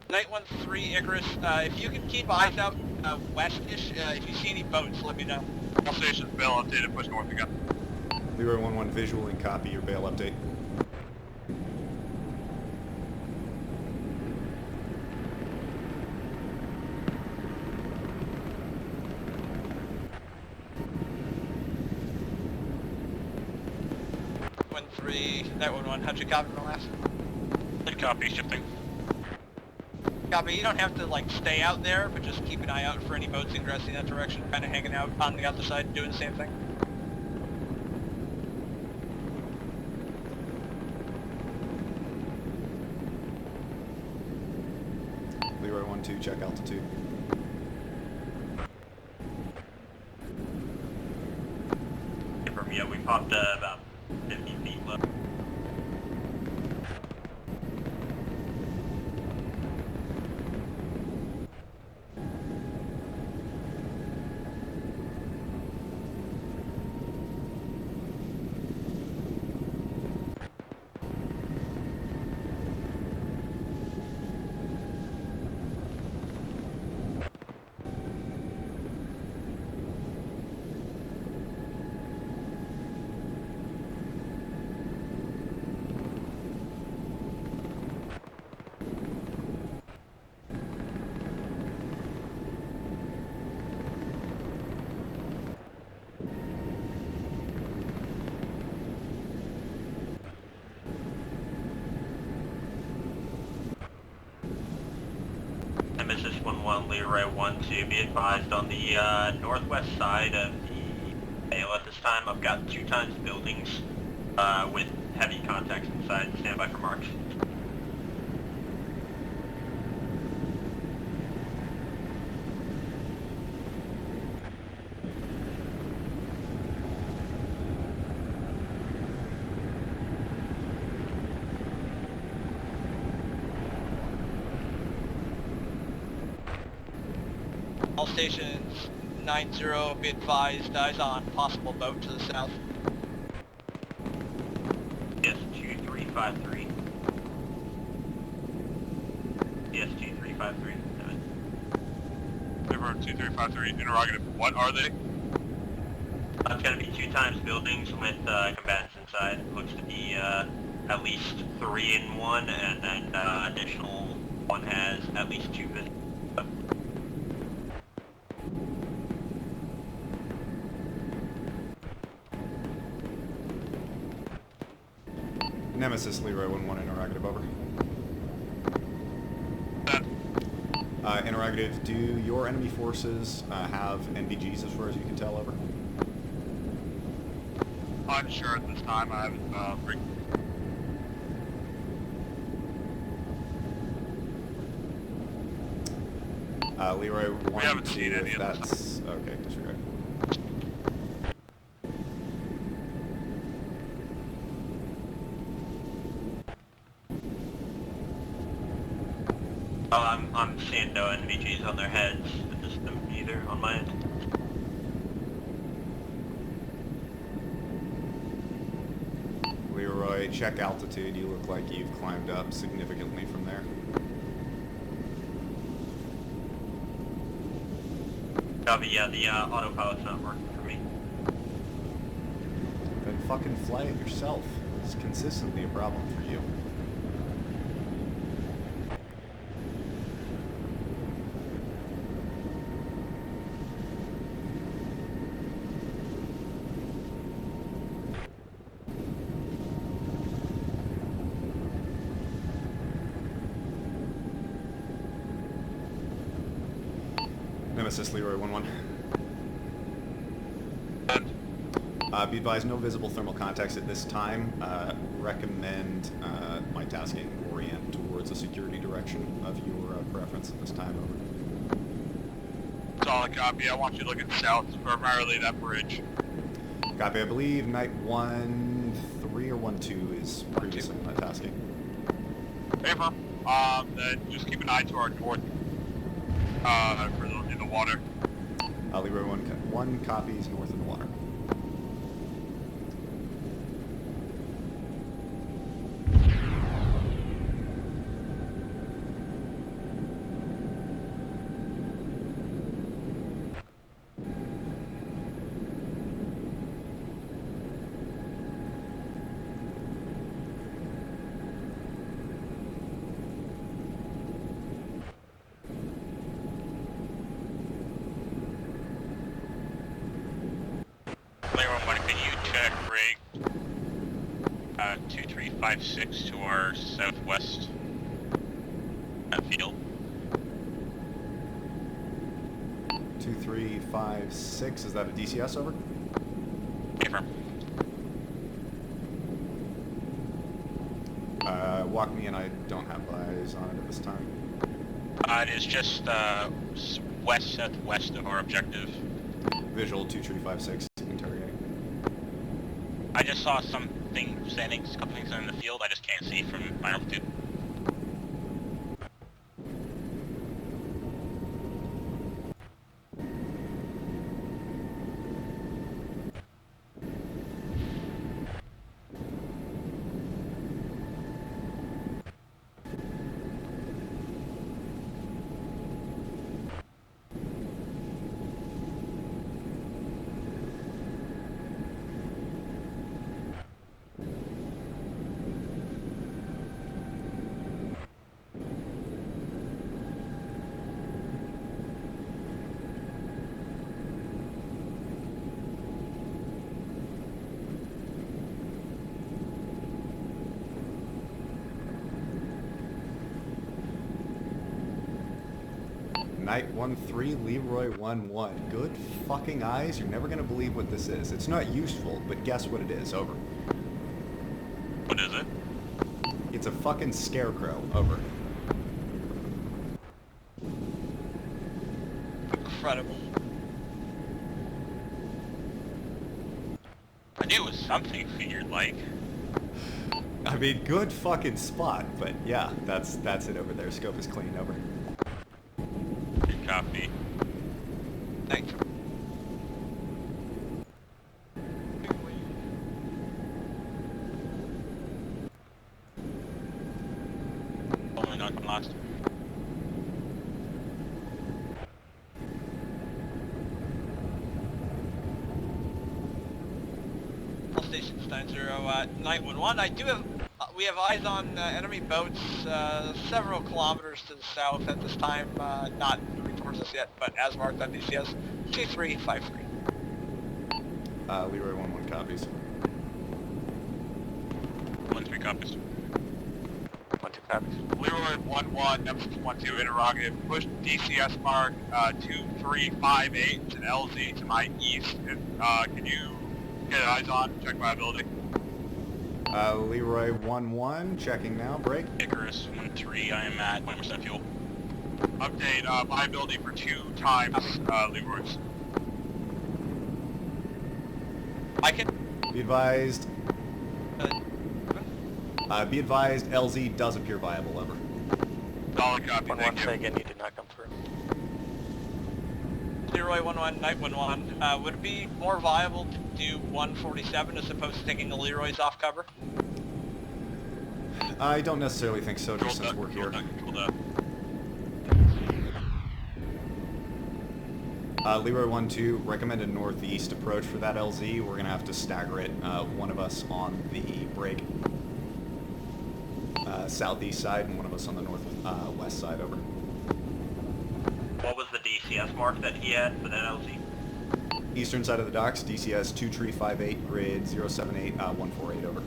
Night 1-3, Icarus, if you can keep eyes out west-ish, if you see any boats, let me know. All stations, Bale updated, push north again. Leroy 1-1, visual and copy your bail update. Night 1-1, how'd you copy my last? Good copy, shifting. Copy, you don't have to like stay out there, but just keep an eye out for any boats ingressing that direction, kind of hanging out on the other side, doing the same thing. Leroy 1-2, check altitude. From yeah, we popped about 50 feet low. 1-1, Leroy 1-2. Be advised on the northwest side of the Halo at this time. I've got 2 times buildings with heavy contacts inside. Stand by for marks. All stations 9-0, be advised, eyes on possible boat to the south. Yes, 2353. Yes, 2353. River 2353, interrogative, what are they? It's going to be 2 times buildings with combatants inside. Looks to be at least 3 in one, and then additional one has at least 2 visitors. Nemesis Leroy 1-1 interrogative, over. Interrogative, do your enemy forces have NVGs as far as you can tell, over? Unsure at this time. I haven't Leroy 1, we haven't seen any if of this. that's... Okay, disregard. Oh, I'm seeing no NVGs on their heads. Just them either on my end. Leroy, check altitude. You look like you've climbed up significantly from there. Copy, yeah, the autopilot's not working for me. Then fucking fly it yourself. It's consistently a problem for you. Nemesis Leroy 1-1. Be advised, no visible thermal contacts at this time. Recommend my tasking orient towards a security direction of your preference at this time, over. Solid copy. I want you looking south, primarily that bridge. Copy, I believe night 1-3 or 1-2 is previously my tasking. Paper. Then just keep an eye to our north. For in the water. Leroy 1 copies north in the water. Layer 1, can you check rig 2356 to our southwest field? 2356, is that a DCS, over? Paper. Walk me in, I don't have eyes on it at this time. It is just west-southwest of our objective. Visual 2356, interrogating. I just saw something standing, a couple things in the field. I just can't see from my altitude. Knight 1-3, Leroy 1-1. Good fucking eyes, you're never gonna believe what this is. It's not useful, but guess what it is, over. What is it? It's a fucking scarecrow, over. Incredible. I knew it was something figured like. I mean, good fucking spot, but yeah, that's it over there. Scope is clean, over. Good copy. Thanks. Only not come last. All stations 90, 911. I do have, we have eyes on enemy boats several kilometers to the south at this time, not moving towards us yet, but as marked on DCS 2353. Leroy 1-1 copies. 1-3 copies. 1-2 copies. Leroy 1-1, Nemesis 1-2, interrogative. Push DCS mark 2358 to LZ to my east. Can you get eyes on? Check viability. Leroy 1-1, checking now, break. Icarus 1-3, I am at 20% fuel. Update viability for 2 times Leroy's. I can... Be advised, LZ does appear viable, over. Solid copy, 1-1, thank say you. again, you did not come through. Leroy 1-1, Knight 1-1. Would it be more viable to do 147 as opposed to taking the Leroy's off cover? I don't necessarily think so, just Control since we're here. Control that. Leroy 1-2, recommended northeast approach for that LZ. We're gonna have to stagger it. One of us on the break southeast side, and one of us on the northwest side, over. What was the DCS mark that he had for that LZ? Eastern side of the docks, DCS 2358, grid 078, 148, over.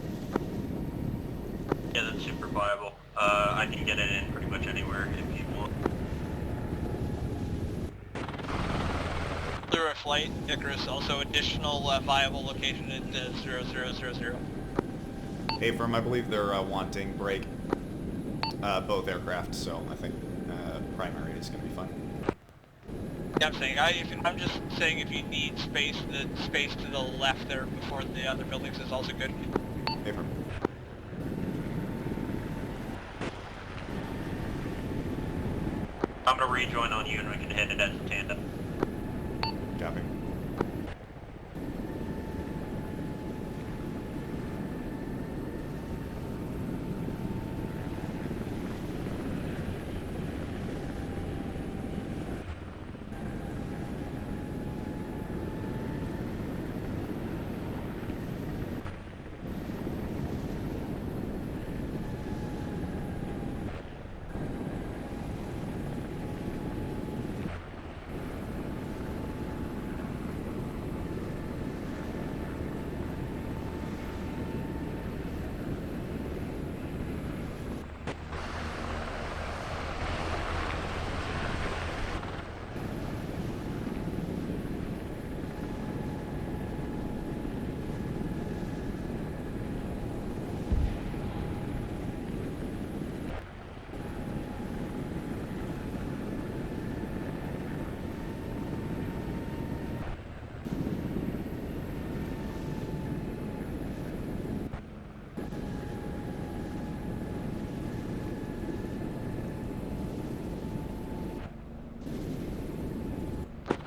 Yeah, that's super viable. I can get it in pretty much anywhere if you want. Leroy Flight, Icarus, also additional viable location at 0000. Hey, firm, I believe they're wanting break both aircraft, so I think primary is going to be fun. Yeah, I'm just saying if you need space, the space to the left there before the other buildings is also good. Hey, firm. I'm gonna rejoin on you and we can hit it as a tandem. Copy.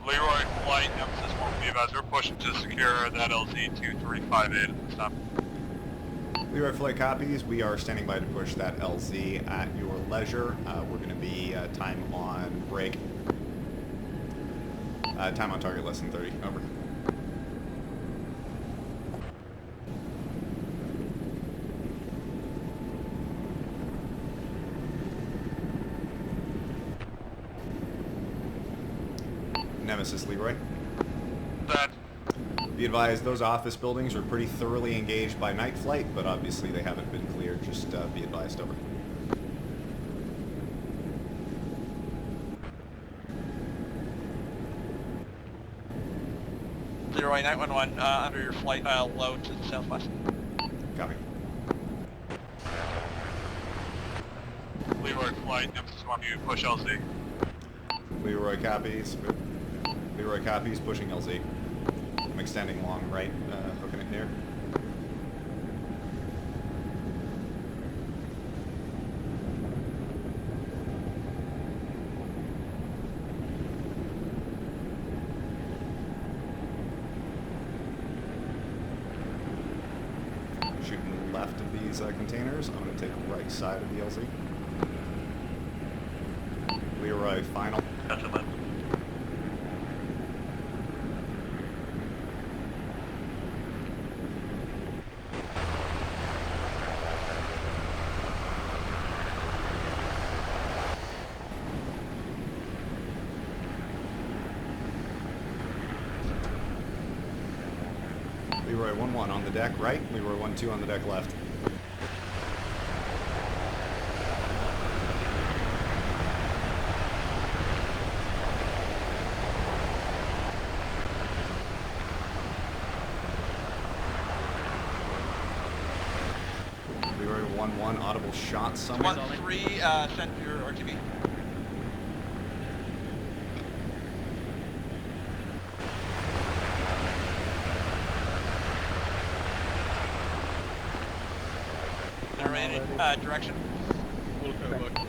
Leroy Flight, Nemesis 1 as we're pushing to secure that LZ 2358 at this time. Leroy Flight copies. We are standing by to push that LZ at your leisure. We're going to be time on break. Time on target less than 30. Over. Nemesis Leroy. That. Be advised, those office buildings are pretty thoroughly engaged by night flight, but obviously they haven't been cleared. Just be advised, over. Leroy 911 under your flight low to the southwest. Copy. Leroy flight, Nemesis 1, you push LZ. Leroy copies. Leroy copies, pushing LZ. I'm extending long right, hooking it near. Shooting left of these containers. I'm going to take right side of the LZ. Leroy final. Touch it left. Leroy 1-1 on the deck right, Leroy 1-2 on the deck left. Leroy 1-1 audible shot somewhere. 1-3, send your RTB. Direction.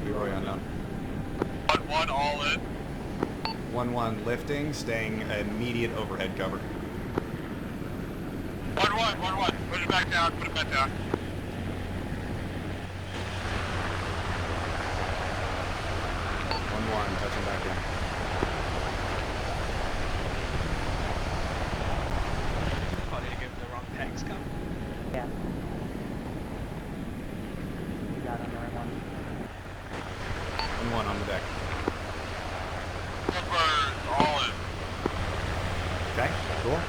Leroy unknown. 1-1, all in. 1-1 lifting, staying immediate overhead cover. 1-1, put it back down, put it back down. Touching back in. Oh, did you give the wrong tags come? Yeah. You got on the right one. 1-1 on the deck. Confirmed, all in. Okay, cool.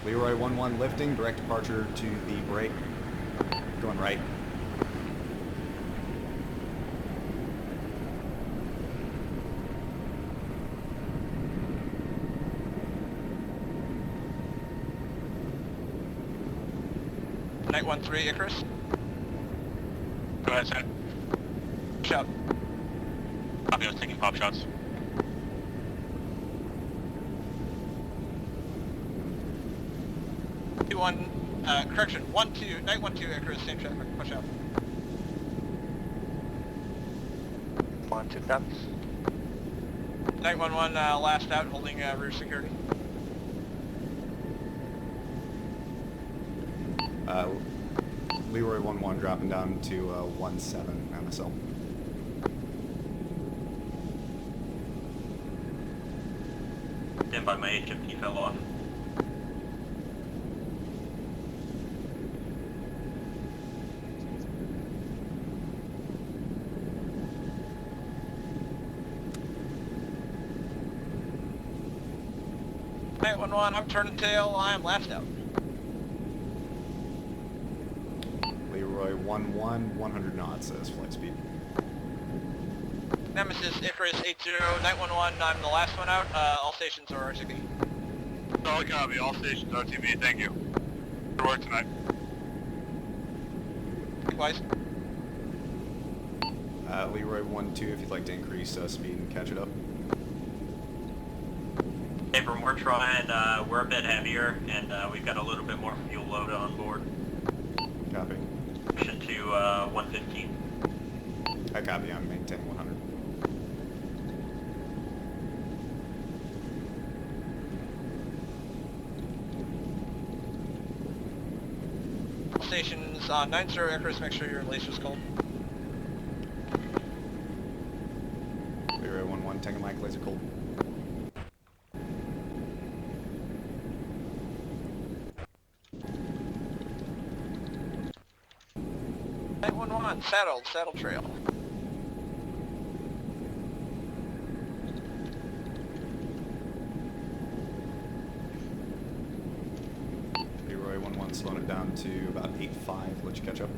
Leroy 1-1 lifting, direct departure to the break. Going right. Night 1-3, Icarus. Go ahead, Sen. Shout. Copy, I was taking pop shots. Correction, 1-2, Night 1-2, Icarus, same traffic, push out. 1-2 copies. Night 1-1, last out, holding rear security. Leroy 1-1 dropping down to 1-7 MSL. Stand by, my HFT fell off. Night 1-1, I'm turning tail, I am last out. Leroy 1-1, 100 knots as flight speed. Nemesis, Icarus 8-0, Night 1-1, I'm the last one out, all stations are RTB. Solid copy, all stations RTB, thank you. Good work tonight. Likewise. Leroy 1-2 if you'd like to increase speed and catch it up. Abram, we're trying, we're a bit heavier, and we've got a little bit more fuel load on board. Copy. Pushing to 115. I copy, I'm maintaining 100. Stations on 9-0, Icarus, make sure your laser's cold. Leroy 1-1, Tango Mike, laser cold. Night 1-1, saddled, saddle trail. Leroy 1-1 slowing it down to about 8.5, let you catch up.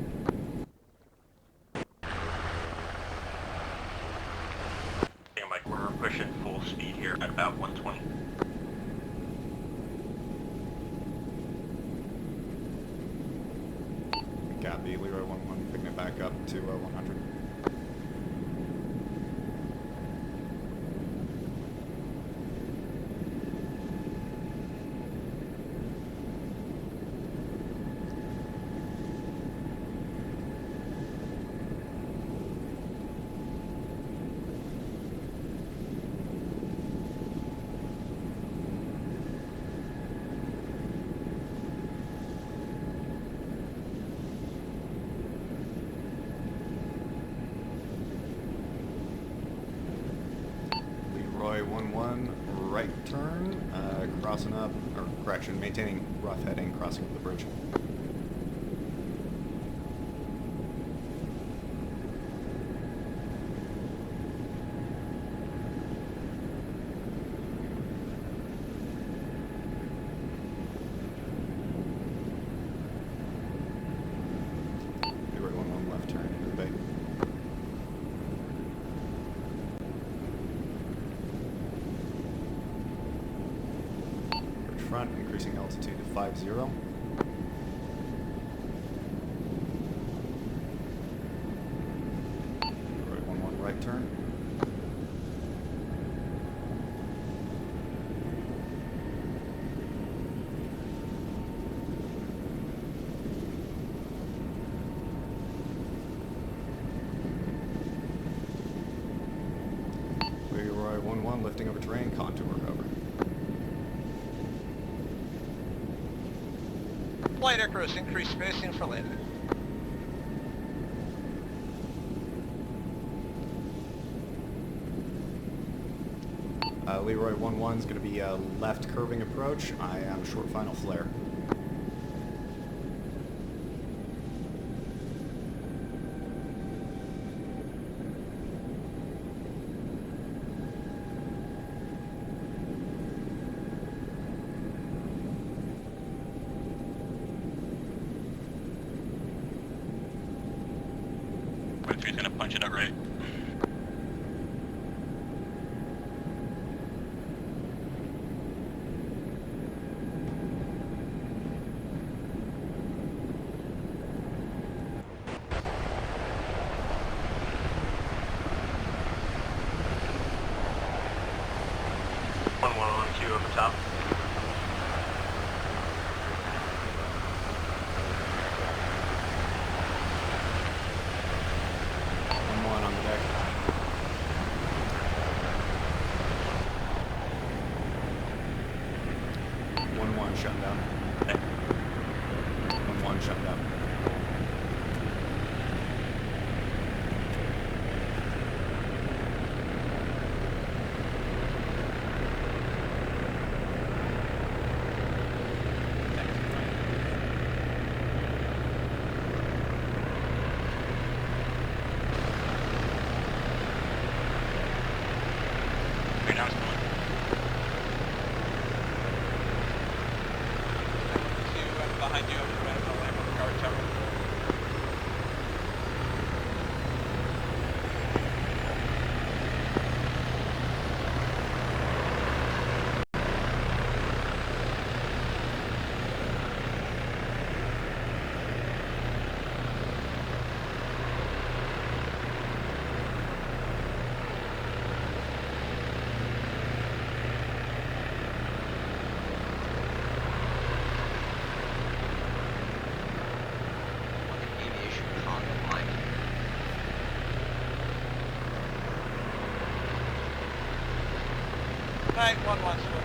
Yeah, Mike, we're pushing full speed here at about 120. Leroy 11, picking it back up to 100. Leroy 11, right turn, crossing up, or correction, maintaining rough heading, crossing up the bridge. Leroy 11, left turn into the bay. Front, increasing altitude to 50. Leroy 11, right turn. Leroy 11, lifting over terrain, contour over. Flight Icarus, increase spacing for landing. Leroy 11 is going to be a left curving approach. I am short final flare. He's gonna punch it out right. One on two over top. One on the deck. One shut down. 1-1 shut down. Right now it's going. Two, I'm behind you, I'm right on the lamp on the guard tower. Aviation conga line. Alright, 1-1 swim.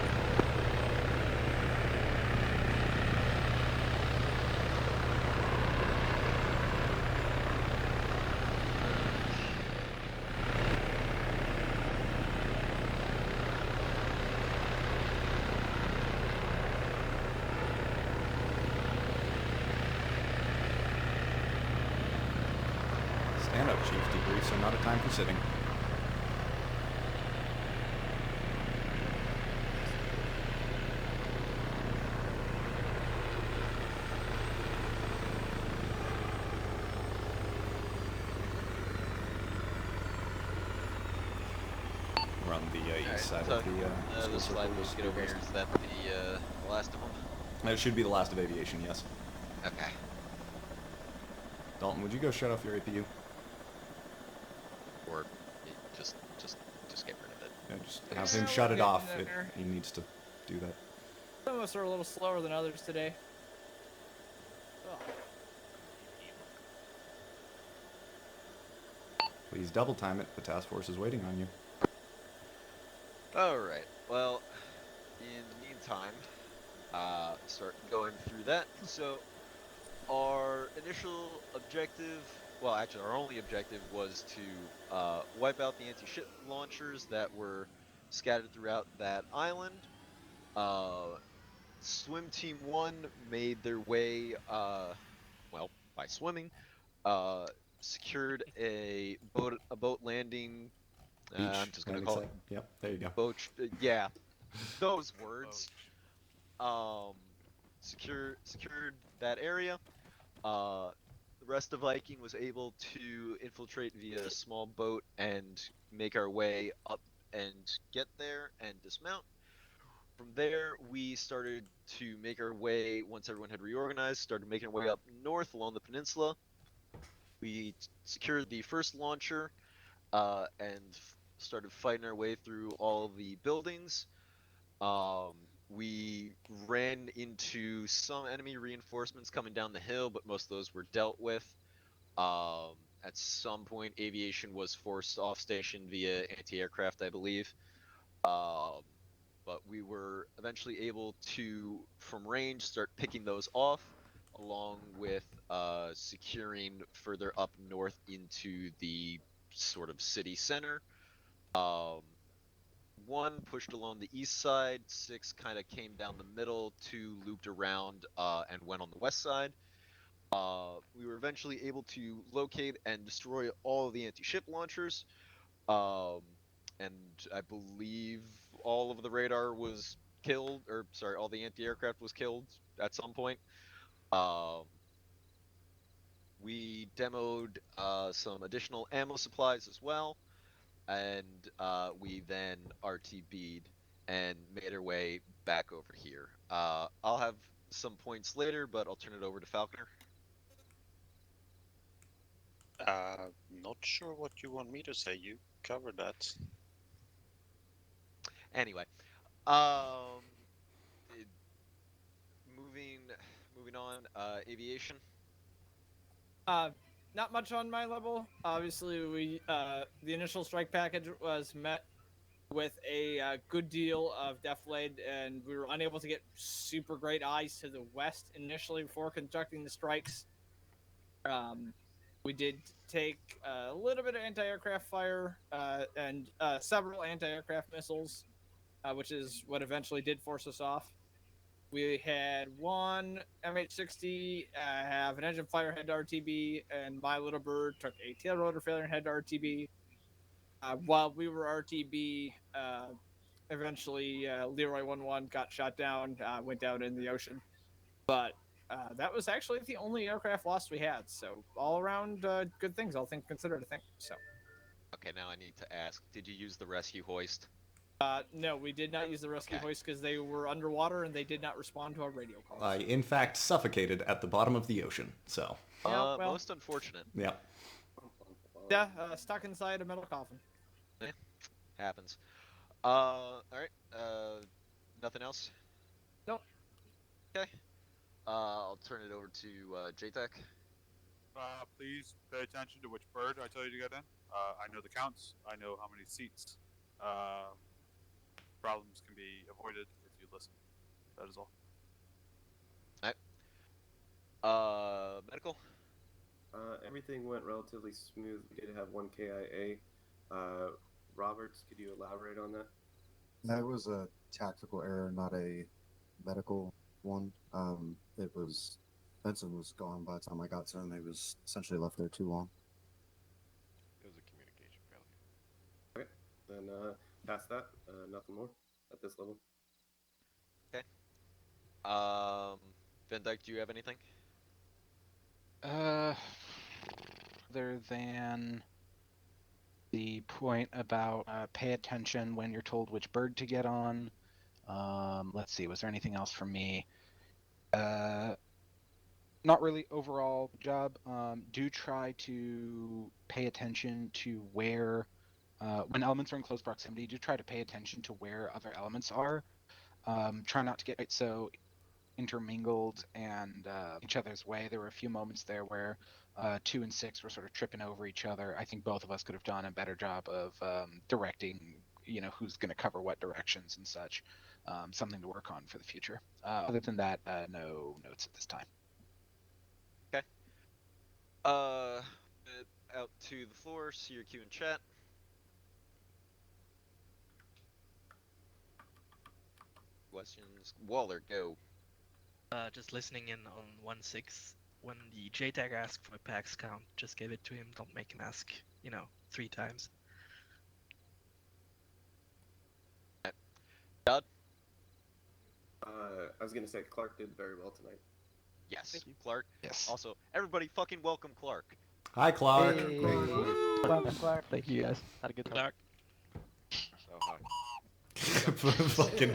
Stand up, Chief. Debriefs are not a time for sitting. We're on the east side of the the school slide circle. we'll get over here. Is that the last of them? It should be the last of aviation, yes. Okay. Dalton, would you go shut off your APU? Or just get rid of it. Yeah, just Yeah, have him we're shut it getting off. there. He needs to do that. Some of us are a little slower than others today. Ugh. Please double time it. The task force is waiting on you. Alright, well, in the meantime, start going through that. So, our initial objective, well, actually, our only objective was to wipe out the anti-ship launchers that were scattered throughout that island. Swim Team 1 made their way, well, by swimming, secured a boat landing. I'm just gonna landing call site. Yep, there you go. boat. Yeah, those words. Secured that area. The rest of Viking was able to infiltrate via a small boat and make our way up and get there and dismount. From there, we started to make our way, once everyone had reorganized, started making our way up north along the peninsula. We secured the first launcher and started fighting our way through all the buildings. We ran into some enemy reinforcements coming down the hill, but most of those were dealt with. At some point, aviation was forced off station via anti-aircraft, I believe. But we were eventually able to, from range, start picking those off, along with securing further up north into the sort of city center. 1 pushed along the east side, 6 kind of came down the middle, 2 looped around and went on the west side. We were eventually able to locate and destroy all of the anti-ship launchers, and I believe all of the radar was killed, or sorry, all the anti-aircraft was killed at some point. We demoed some additional ammo supplies as well, and we then RTB'd and made our way back over here. I'll have some points later, but I'll turn it over to Falconer. Not sure what you want me to say. You covered that. Anyway, um, it- moving on, aviation. Not much on my level. Obviously, the initial strike package was met with a good deal of deflated, and we were unable to get super great eyes to the west initially before conducting the strikes. We did take a little bit of anti-aircraft fire and several anti-aircraft missiles, which is what eventually did force us off. We had 1 MH-60 have an engine fire head to RTB, and my little bird took a tail rotor failure and head to RTB. While we were RTB, eventually Leroy 1-1 got shot down, went down in the ocean. But that was actually the only aircraft loss we had. So all around good things, all things considered, I think. So. Okay, now I need to ask, did you use the rescue hoist? No, we did not use the rescue Okay. hoist because they were underwater and they did not respond to our radio calls. I, in fact, suffocated at the bottom of the ocean, so. Yeah, well, Most unfortunate. Yeah. Yeah, stuck inside a metal coffin. Yeah, happens. Alright, nothing else? Nope. Okay. I'll turn it over to JTech. Please pay attention to which bird I tell you to get in. I know the counts. I know how many seats. Problems can be avoided if you listen. That is all. Alright. Medical? Everything went relatively smooth. We did have 1 KIA. Roberts, could you elaborate on that? That was a tactical error, not a medical one. It was Benson was gone by the time I got to him. He was essentially left there too long. It was a communication failure. Okay, then past that, nothing more at this level. Okay. Van Dyke, do you have anything? Other than the point about pay attention when you're told which bird to get on. Let's see, was there anything else from me? not really overall job. Do try to pay attention to where, when elements are in close proximity, do try to pay attention to where other elements are. Try not to get so intermingled and each other's way. There were a few moments there where 2 and 6 were sort of tripping over each other. I think both of us could have done a better job of directing, who's going to cover what directions and such. Something to work on for the future. Other than that, no notes at this time. Okay. Out to the floor, see your queue in chat. Questions? Waller, go. Just listening in on 1-6. When the JTAG asks for a PAX count, just give it to him. Don't make him ask, 3 times. Dodd? I was gonna say Clark did very well tonight. Yes. Thank you, Clark. Yes. Also, everybody fucking welcome Clark. Hi, Clark. Hey. Welcome, Clark. Thank you guys. Had a good time. So hi. Fucking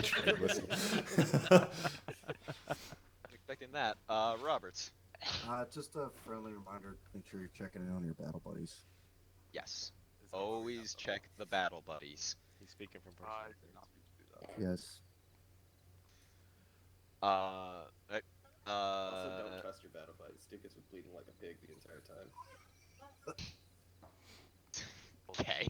Expecting that. Roberts. Just a friendly reminder, make sure you're checking in on your battle buddies. Yes. Always check the battle buddies. He's speaking from personal experience. Yes. Right. Also, don't trust your battle buddies. Stickers were bleeding like a pig the entire time. Okay.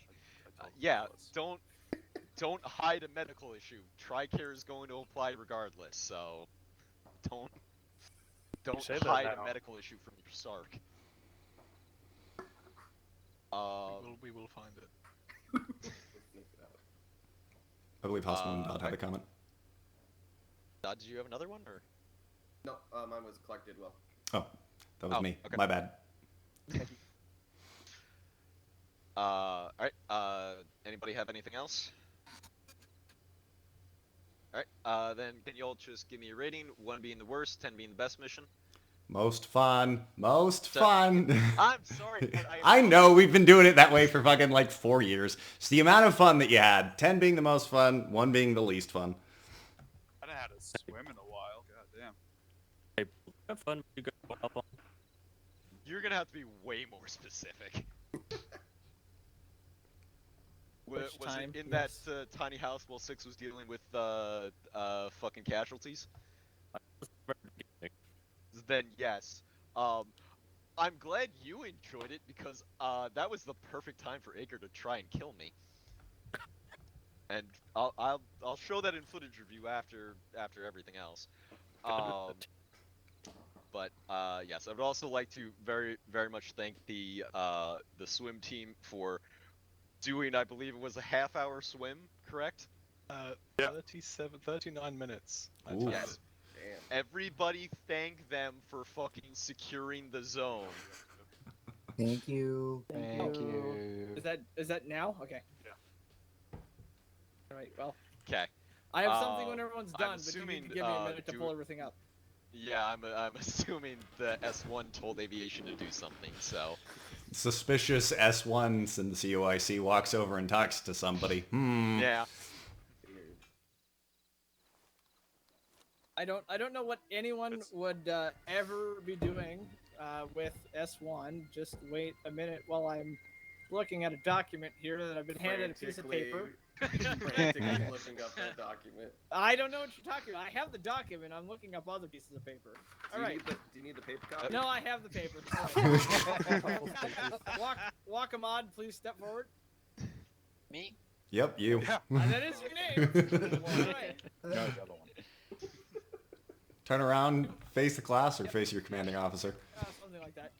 Yeah. Don't hide a medical issue. TRICARE is going to apply regardless. So, don't hide a medical issue from your SARC. We will find it. I believe Hospital and Dodd had a comment. Dodd, did you have another one, or? No, mine was Clark did well. Oh, that was me. Okay. My bad. Alright, anybody have anything else? Alright, then can you all just give me a rating, 1 being the worst, 10 being the best mission? Most fun. Fun. I'm sorry, but I know, we've been doing it that way for fucking like 4 years. It's the amount of fun that you had. 10 being the most fun, 1 being the least fun. I haven't had a swim in a while. God damn. Hey, have fun. You go up on. You're gonna have to be way more specific. Was it in that tiny house while 6 was dealing with fucking casualties? Then yes. I'm glad you enjoyed it because that was the perfect time for Aker to try and kill me. And I'll show that in footage review after everything else. But yes, I would also like to very much thank the swim team for doing, I believe it was a half-hour swim, correct? 39 minutes. Yes. Damn. Everybody thank them for fucking securing the zone. Thank you. Thank you. Is that now? Okay. Yeah. All right. Well. Okay. I have something when everyone's done, but you need to give me a minute to pull do- everything up. Yeah, I'm assuming the S1 told aviation to do something, so. Suspicious S1 in the COIC walks over and talks to somebody. Yeah. I don't know what anyone would ever be doing with S1. Just wait a minute while I'm looking at a document here that I've been handed a piece of paper. Frantically looking up that document. I don't know what you're talking about. I have the document. I'm looking up other pieces of paper. All right. Do you need the paper copy? No, I have the paper. Walk Ahmad, please step forward. Me? Yep, you. That is your name. All right. No, the other one. Turn around, face the class, or face your commanding officer. Something like that.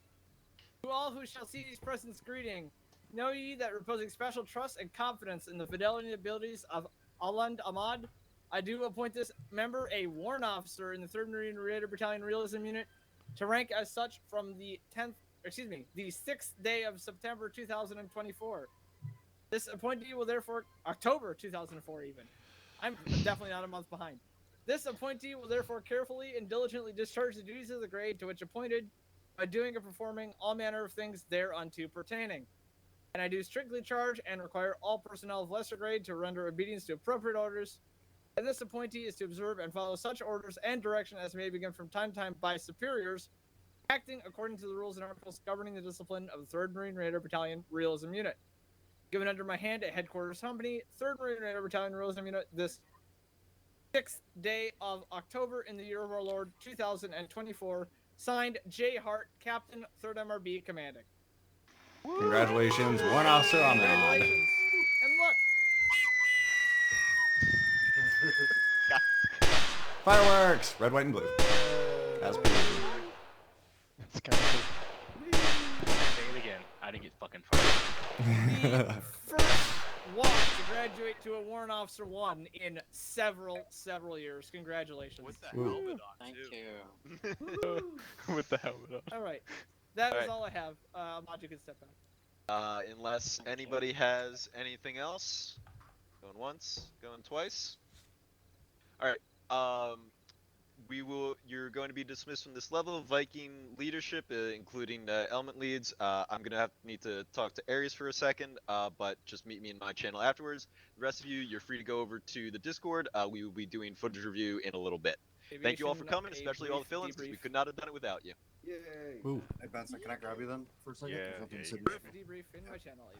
To all who shall see these presents greeting, know ye that reposing special trust and confidence in the fidelity and abilities of Aland Ahmad, I do appoint this member a warrant officer in the 3rd Marine Raider Battalion Realism Unit to rank as such from the 6th day of September 2024. This appointee will therefore, October 2004 even. I'm definitely not a month behind. This appointee will therefore carefully and diligently discharge the duties of the grade to which appointed by doing and performing all manner of things thereunto pertaining. And I do strictly charge and require all personnel of lesser grade to render obedience to appropriate orders. And this appointee is to observe and follow such orders and direction as may be given from time to time by superiors acting according to the rules and articles governing the discipline of the 3rd Marine Raider Battalion Realism Unit. Given under my hand at Headquarters Company, 3rd Marine Raider Battalion Realism Unit, this 6th day of October in the year of our Lord 2024. Signed, J. Hart, Captain, 3rd MRB, Commanding. Congratulations, one officer on that. Congratulations. And look. Fireworks! Red, white, and blue. As per usual. It's kind of cool. Say it again. I didn't get fucking fired. The first one to graduate to a Warrant Officer 1 in several years. Congratulations. With the helmet on, Thank too. you. With the helmet on. All right. That is Alright. all I have. Maju can step back. Unless anybody has anything else. Going once, going twice. Alright, you're going to be dismissed from this level of Viking leadership, including element leads. I'm gonna need to talk to Ares for a second, but just meet me in my channel afterwards. The rest of you, you're free to go over to the Discord. We will be doing footage review in a little bit. Thank you all for coming, especially all the fill-ins, because we could not have done it without you. Yay! Ooh. Hey Benson, can I grab you then for a second? Yeah, There's nothing yeah, to you say. Debrief in my channel.